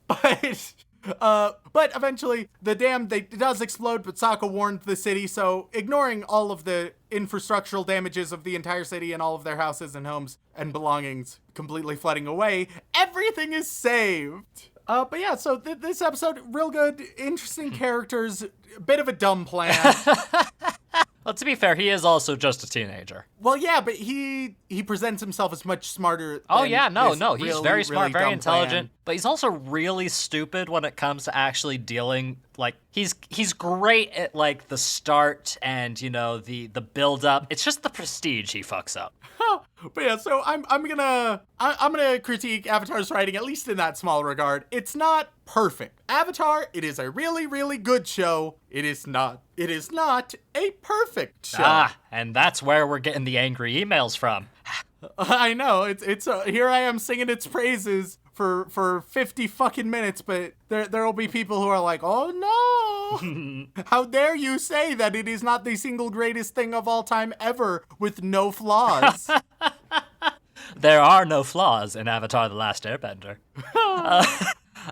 eventually the dam, it does explode, but Sokka warned the city, so ignoring all of the infrastructural damages of the entire city and all of their houses and homes and belongings completely flooding away, everything is saved. But yeah, so this episode, real good, interesting characters, a bit of a dumb plan. Well, to be fair, he is also just a teenager. Well, yeah, but he presents himself as much smarter Oh, than yeah, no, this he's really, very smart, really very dumb intelligent, plan. but he's also really stupid when it comes to actually dealing, like, he's great at, like, the start and, you know, the build-up. It's just the prestige he fucks up. But yeah, so I'm gonna critique Avatar's writing, at least in that small regard. It's not perfect. Avatar, it is a really, really good show. It is not a perfect show. And that's where we're getting the angry emails from. I know, it's here I am singing its praises for 50 fucking minutes, but there'll be people who are like, oh no, how dare you say that it is not the single greatest thing of all time ever with no flaws. There are no flaws in Avatar: The Last Airbender.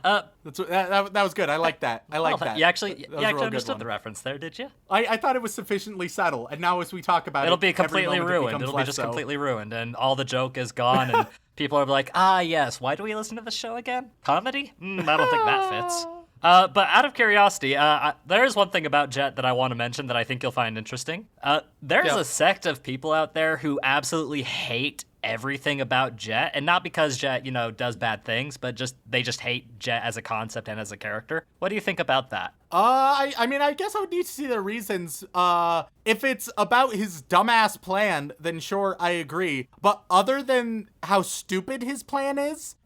That was good. I like that. You actually That was a real good understood one. the reference there, did you? I thought it was sufficiently subtle, and now as we talk about It'll it, be every completely moment it ruined. becomes It'll be less just so. completely ruined, and all the joke is gone, and people are like, yes, why do we listen to this show again? Comedy? I don't think that fits. But out of curiosity, there is one thing about Jet that I want to mention that I think you'll find interesting. There's a sect of people out there who absolutely hate everything about Jet, and not because Jet, does bad things, but they just hate Jet as a concept and as a character. What do you think about that? I mean, I guess I would need to see the reasons. If it's about his dumbass plan, then sure, I agree. But other than how stupid his plan is,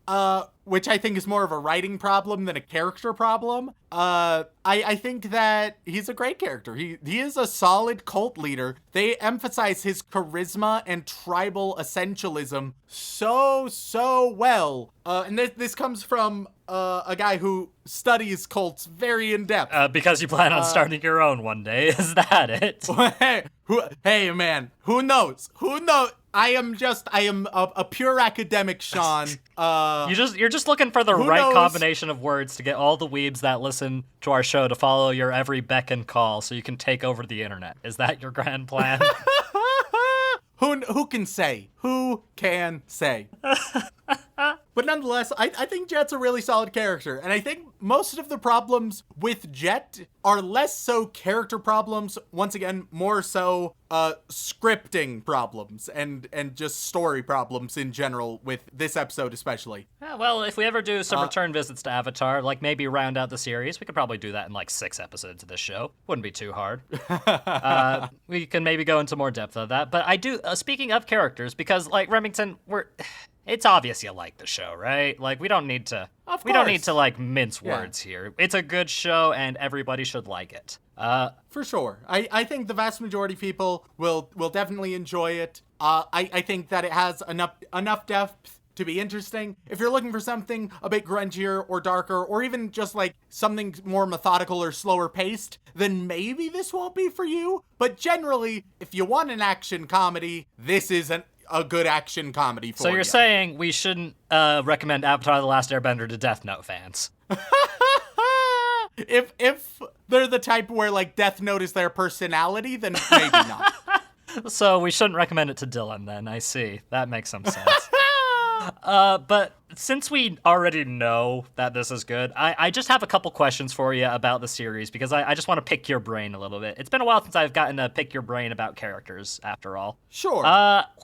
which I think is more of a writing problem than a character problem, I think that he's a great character. He is a solid cult leader. They emphasize his charisma and tribal essentialism so well. And this comes from a guy who studies cults very in depth. Because you plan on starting your own one day, is that it? Hey, man, who knows? I am a pure academic, Sean. You're just looking for the right combination of words to get all the weebs that listen to our show to follow your every beck and call so you can take over the internet. Is that your grand plan? Who can say? Who can say? But nonetheless, I think Jet's a really solid character, and I think most of the problems with Jet are less so character problems, once again, more so scripting problems and just story problems in general with this episode especially. Yeah, well, if we ever do some return visits to Avatar, like maybe round out the series, we could probably do that in like 6 episodes of this show. Wouldn't be too hard. We can maybe go into more depth of that. But I do, speaking of characters, because like Remington, it's obvious you like the show, right? Like we don't need to like mince words here. It's a good show and everybody should like it. For sure. I think the vast majority of people will definitely enjoy it. I think that it has enough depth to be interesting. If you're looking for something a bit grungier or darker, or even just like something more methodical or slower paced, then maybe this won't be for you. But generally, if you want an action comedy, this is a good action comedy for you. So you're saying we shouldn't recommend Avatar: The Last Airbender to Death Note fans? If they're the type where like Death Note is their personality, then maybe not. So we shouldn't recommend it to Dylan then. I see. That makes some sense. But since we already know that this is good, I just have a couple questions for you about the series, because I just want to pick your brain a little bit. It's been a while since I've gotten to pick your brain about characters, after all. Sure.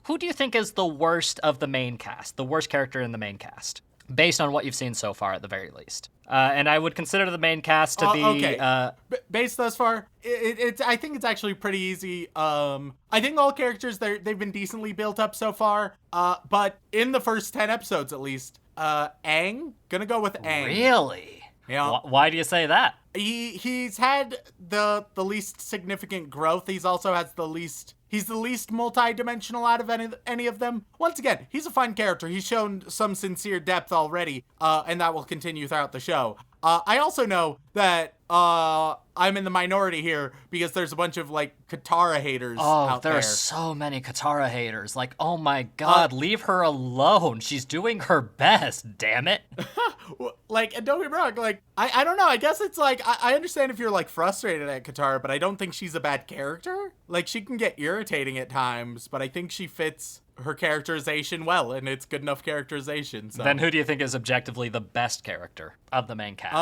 Who do you think is the worst of the main cast? The worst character in the main cast? Based on what you've seen so far, at the very least. And I would consider the main cast to be... Okay. Based thus far, I think it's actually pretty easy. I think all characters, they've been decently built up so far. But in the first 10 episodes, at least, Aang, gonna go with Aang. Really? Yeah. Why do you say that? He's had the least significant growth. He's also has he's the least multi-dimensional out of any of them. Once again, he's a fun character. He's shown some sincere depth already, and that will continue throughout the show. I also know that I'm in the minority here because there's a bunch of like Katara haters out there. Oh, there are so many Katara haters. Like, oh my god, leave her alone. She's doing her best, damn it. Like, and don't get me wrong, like, I don't know, I guess it's like, I understand if you're like frustrated at Katara, but I don't think she's a bad character. Like, she can get irritating at times, but I think she fits her characterization well, and it's good enough characterization. So. Then who do you think is objectively the best character of the main cast?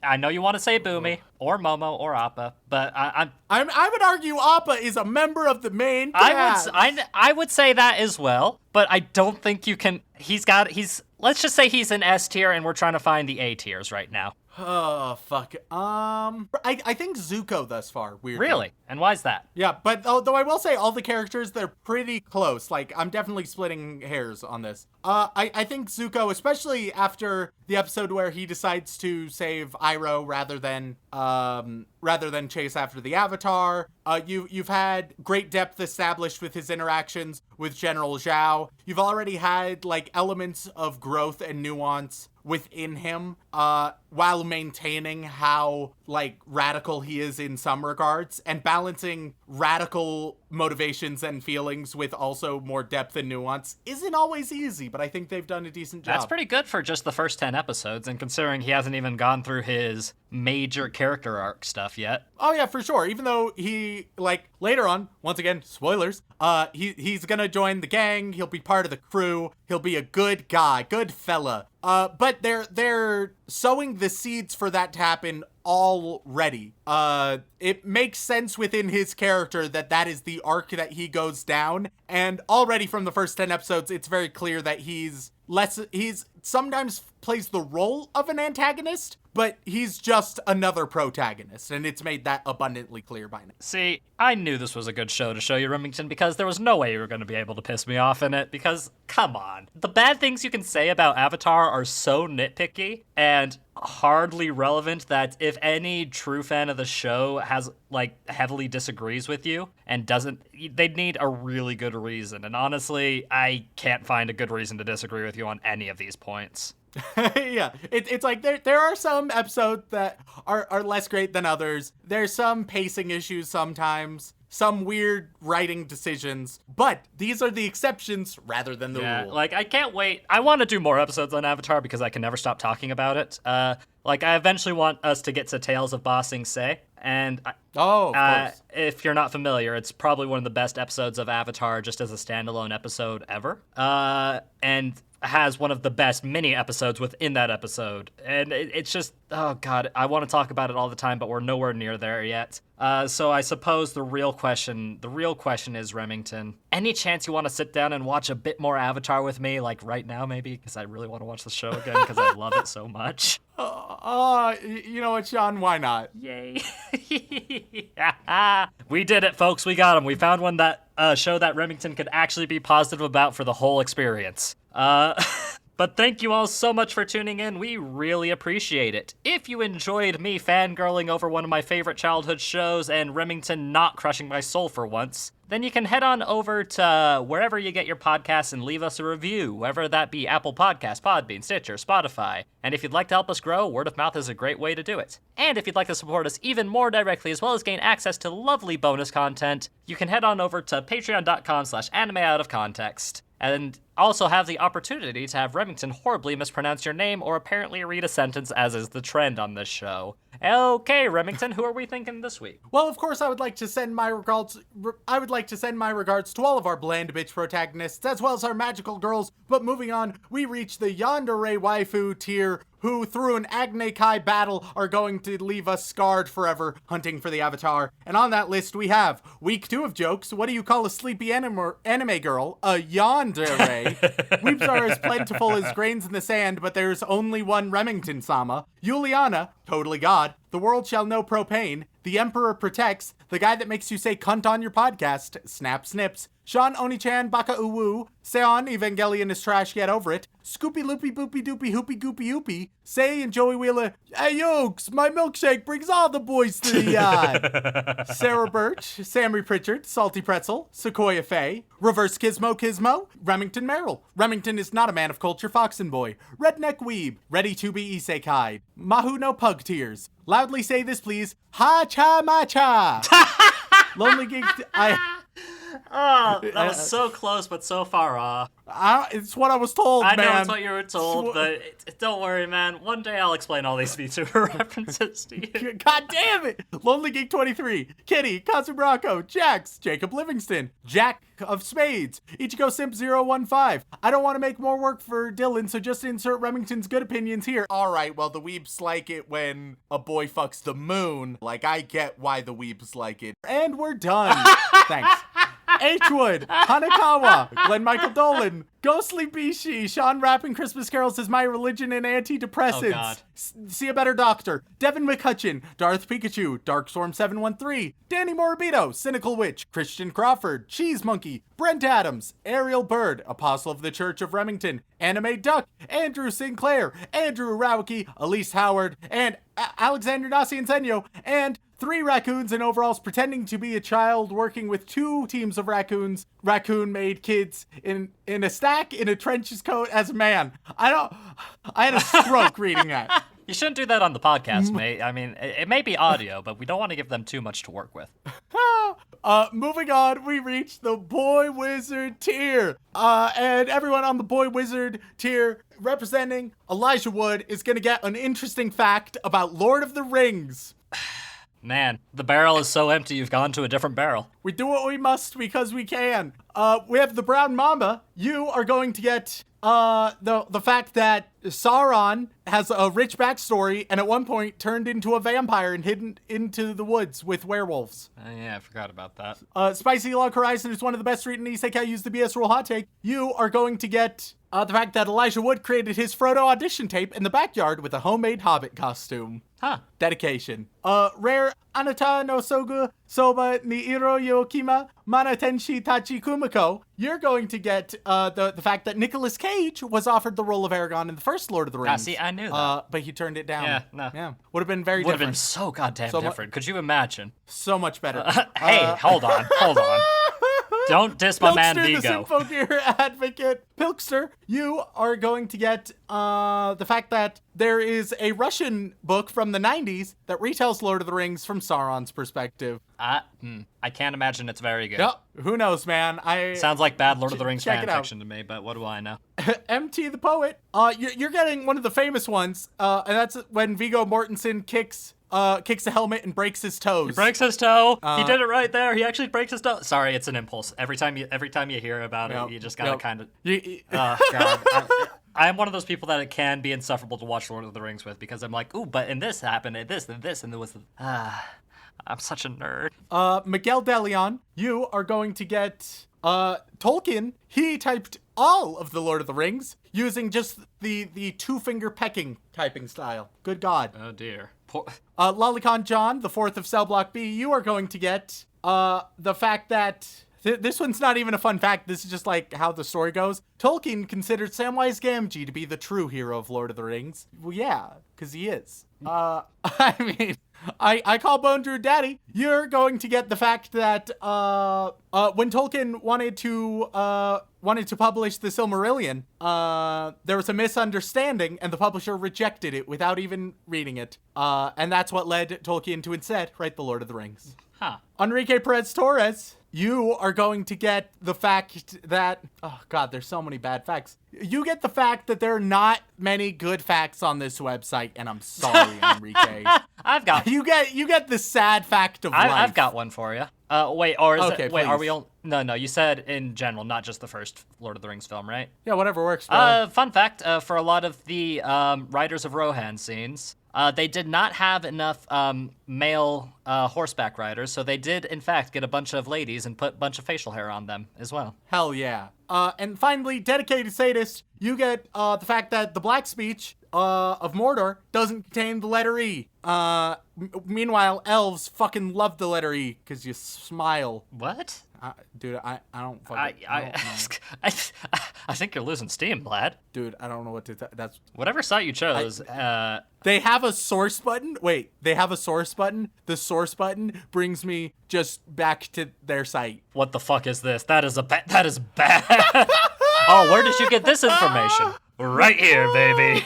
I know you want to say Boomy, or Momo, or Appa, but I would argue Appa is a member of the main cast. I would say that as well, but I don't think you can. Let's just say he's an S tier, and we're trying to find the A tiers right now. Oh, fuck. I think Zuko thus far, weirdly. Really? And why's that? Yeah, but though I will say all the characters, they're pretty close. Like, I'm definitely splitting hairs on this. I think Zuko, especially after the episode where he decides to save Iroh rather than chase after the Avatar. You've had great depth established with his interactions with General Zhao. You've already had, like, elements of growth and nuance within him, while maintaining how, like, radical he is in some regards, and balancing radical motivations and feelings with also more depth and nuance isn't always easy, but I think they've done a decent job. That's pretty good for just the first 10 episodes, and considering he hasn't even gone through his major character arc stuff yet. Oh yeah, for sure. Even though he, like, later on, once again, spoilers, he's gonna join the gang, he'll be part of the crew, he'll be a good guy, good fella. But they're sowing the seeds for that to happen already. It makes sense within his character that is the arc that he goes down, and already from the first 10 episodes, it's very clear that he's sometimes plays the role of an antagonist, but he's just another protagonist, and it's made that abundantly clear by now. See, I knew this was a good show to show you, Remington, because there was no way you were going to be able to piss me off in it, because, come on. The bad things you can say about Avatar are so nitpicky and hardly relevant that if any true fan of the show has, like, heavily disagrees with you and they'd need a really good reason, and honestly, I can't find a good reason to disagree with you on any of these points. Yeah, it's like there are some episodes that are less great than others. There's some pacing issues sometimes, some weird writing decisions, but these are the exceptions rather than the rule. Like, I can't wait. I want to do more episodes on Avatar because I can never stop talking about it. Like, I eventually want us to get to Tales of Ba Sing Se, and of course. If you're not familiar, it's probably one of the best episodes of Avatar just as a standalone episode ever. And has one of the best mini episodes within that episode. And it's just, oh God, I want to talk about it all the time, but we're nowhere near there yet. So I suppose the real question is, Remington, any chance you want to sit down and watch a bit more Avatar with me, like right now maybe? Because I really want to watch the show again because I love it so much. You know what, Sean? Why not? Yay. We did it, folks. We got him. We found one that show that Remington could actually be positive about for the whole experience. But thank you all so much for tuning in. We really appreciate it. If you enjoyed me fangirling over one of my favorite childhood shows and Remington not crushing my soul for once, then you can head on over to wherever you get your podcasts and leave us a review, whether that be Apple Podcasts, Podbean, Stitcher, Spotify. And if you'd like to help us grow, word of mouth is a great way to do it. And if you'd like to support us even more directly, as well as gain access to lovely bonus content, you can head on over to patreon.com/animeoutofcontext. And also have the opportunity to have Remington horribly mispronounce your name or apparently read a sentence as is the trend on this show. Okay, Remington, who are we thinking this week? Well, of course, I would like to send my regards to all of our bland bitch protagonists, as well as our magical girls. But moving on, we reach the yandere waifu tier, who through an Agne Kai battle are going to leave us scarred forever, hunting for the Avatar. And on that list we have week 2 of jokes. What do you call a sleepy anime girl? A yandere. Weeps are as plentiful as grains in the sand, but there's only one Remington-sama. Juliana, totally God. The world shall know propane. The Emperor protects. The guy that makes you say cunt on your podcast. Snap snips. Sean Oni-chan Baka Uwu. Seon Evangelion is trash, get over it. Scoopy loopy boopy doopy hoopy goopy oopy. Say and Joey Wheeler, hey yokes, my milkshake brings all the boys to the yard. Sarah Birch, Sammy Pritchard, Salty Pretzel, Sequoia Faye, Reverse Gizmo, Remington Merrill. Remington is not a man of culture, Foxen Boy. Redneck Weeb, ready to be isekai. Mahu no Pug Tears. Loudly say this please, Ha-cha-ma-cha. Lonely Geek, Oh, that was so close, but so far off. It's what I was told, man. I know it's what you were told, but don't worry, man. One day I'll explain all these VTuber references to you. God damn it! Lonely Geek 23, Kitty, Kazubrako, Jax, Jacob Livingston, Jack of Spades, Ichigo Simp 015. I don't want to make more work for Dylan, so just insert Remington's good opinions here. Alright, well, the weebs like it when a boy fucks the moon. Like, I get why the weebs like it. And we're done. Thanks. H-Wood, Hanakawa, Glenn Michael Dolan, Ghostly Bishi, Sean rapping Christmas carols is my religion and antidepressants. Oh, God. See a better doctor. Devin McCutcheon, Darth Pikachu, Darkstorm713, Danny Morabito, Cynical Witch, Christian Crawford, Cheese Monkey, Brent Adams, Ariel Bird, Apostle of the Church of Remington, Anime Duck, Andrew Sinclair, Andrew Rowicki, Elise Howard, and Alexander Nasiensenyo, and 3 raccoons in overalls pretending to be a child working with 2 teams of raccoons. Raccoon-made kids in a stack in a trenches coat as a man. I had a stroke reading that. You shouldn't do that on the podcast, mate. I mean, it may be audio, but we don't want to give them too much to work with. Moving on, we reach the Boy Wizard tier. And everyone on the Boy Wizard tier representing Elijah Wood is gonna get an interesting fact about Lord of the Rings. Man, the barrel is so empty you've gone to a different barrel. We do what we must because we can. We have the Brown Mamba. You are going to get the fact that Sauron has a rich backstory and at one point turned into a vampire and hidden into the woods with werewolves. Yeah, I forgot about that. Spicy Log Horizon is one of the best written isekai. Use the BS rule hot take. You are going to get the fact that Elijah Wood created his Frodo audition tape in the backyard with a homemade Hobbit costume. Huh. Dedication. Rare Anata no Sogu Soba ni Iro Yokima Mana Tenshi Tachi Kumiko. You're going to get the fact that Nicolas Cage was offered the role of Aragorn in the first Lord of the Rings. See, I knew that. But he turned it down. Yeah, no. Yeah. Would have been very Would have different. been so goddamn different. Could you imagine? So much better. Hey, hold on. Don't diss my man Pilkster, Vigo. the Symphogear advocate. Pilkster, you are going to get the fact that there is a Russian book from the 90s that retells Lord of the Rings from Sauron's perspective. I can't imagine it's very good. Yep. Who knows, man? Sounds like bad Lord of the Rings check fan it out. fiction to me, but what do I know? MT the Poet. You're getting one of the famous ones, and that's when Viggo Mortensen kicks a helmet and breaks his toes. Breaks his toe. He did it right there. He actually breaks his toe. Sorry, it's an impulse. Every time you hear about it, you just gotta kind of. Oh God. I'm one of those people that it can be insufferable to watch Lord of the Rings with because I'm like, ooh, but and this happened, and this, and this, and there was. I'm such a nerd. Miguel De Leon, you are going to get Tolkien. He typed all of the Lord of the Rings using just the two-finger pecking typing style. Good God. Oh dear. Lolicon John, the fourth of Cell Block B, you are going to get the fact that this one's not even a fun fact. This is just like how the story goes. Tolkien considered Samwise Gamgee to be the true hero of Lord of the Rings. Well, yeah, because he is. I mean, I call Bone Drew daddy. You're going to get the fact that when Tolkien wanted to publish the Silmarillion, there was a misunderstanding and the publisher rejected it without even reading it. And that's what led Tolkien to instead write The Lord of the Rings. Huh. Enrique Perez Torres, you are going to get the fact that, oh God, there's so many bad facts. You get the fact that there are not many good facts on this website, and I'm sorry, Enrique. I've got. You get the sad fact of life. I've got one for you. Wait, or is okay, it, wait, are we please. all? No, you said in general, not just the first Lord of the Rings film, right? Yeah, whatever works, bro. Fun fact, for a lot of the Riders of Rohan scenes, they did not have enough male horseback riders, so they did, in fact, get a bunch of ladies and put a bunch of facial hair on them as well. Hell yeah. And finally, dedicated sadist, you get the fact that the black speech of Mordor doesn't contain the letter E. Meanwhile, elves fucking love the letter E because you smile. What? Dude, I don't fucking... I don't know. I think you're losing steam, lad. Dude, I don't know what to... That's... Whatever site you chose, They have a source button? Wait, they have a source button? The source button brings me just back to their site. what the fuck is this? That is bad. Oh, where did you get this information? Right here, baby.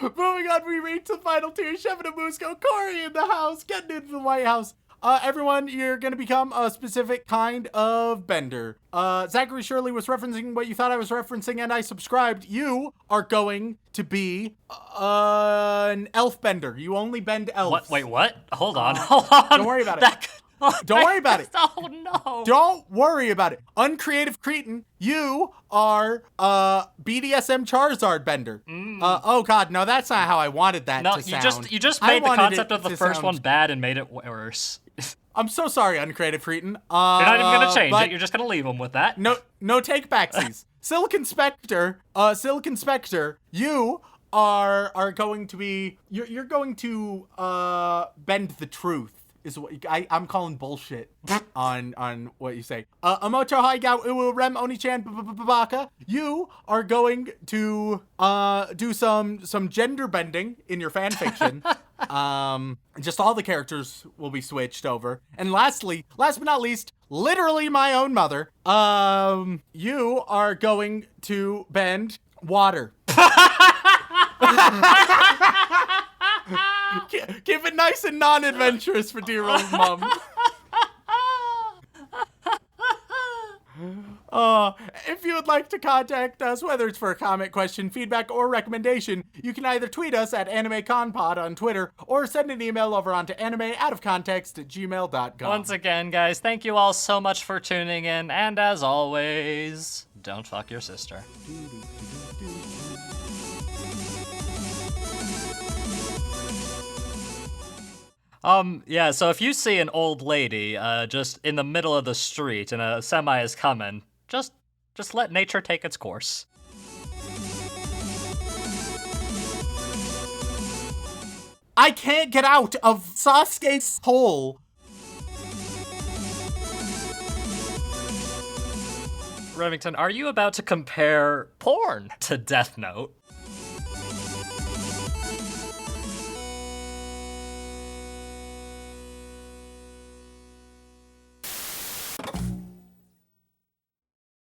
Moving on, we reach the final tier. Shevin and Musco, Corey in the house, getting into the White House. Everyone, you're going to become a specific kind of bender. Zachary Shirley was referencing what you thought I was referencing, and I subscribed. You are going to be an elf bender. You only bend elves. What? Wait, what? Hold on. Don't worry about it. Don't worry about it. Oh, no. Don't worry about it. Uncreative Cretin, you are BDSM Charizard bender. Oh God, no, that's not how I wanted that to sound. You just I made the wanted concept it of the to first sound- one bad and made it worse. I'm so sorry, Uncreative Cretin. You're not even gonna change but it. You're just gonna leave them with that. No take backsies. Silicon Spectre, you are going to be you're going to bend the truth. Is what I'm calling bullshit on what you say. Amoto Haigao Uwu Rem Oni-chan Baka. You are going to do some gender bending in your fan fiction. Just all the characters will be switched over. And last but not least, literally my own mother. You are going to bend water. Keep it nice and non-adventurous for dear old mom. If you would like to contact us, whether it's for a comment, question, feedback, or recommendation, you can either tweet us at AnimeConPod on Twitter or send an email over onto animeoutofcontext@gmail.com. Once again, guys, thank you all so much for tuning in, and as always, don't fuck your sister. Yeah, so if you see an old lady, just in the middle of the street and a semi is coming, just let nature take its course. I can't get out of Sasuke's hole. Remington, are you about to compare porn to Death Note?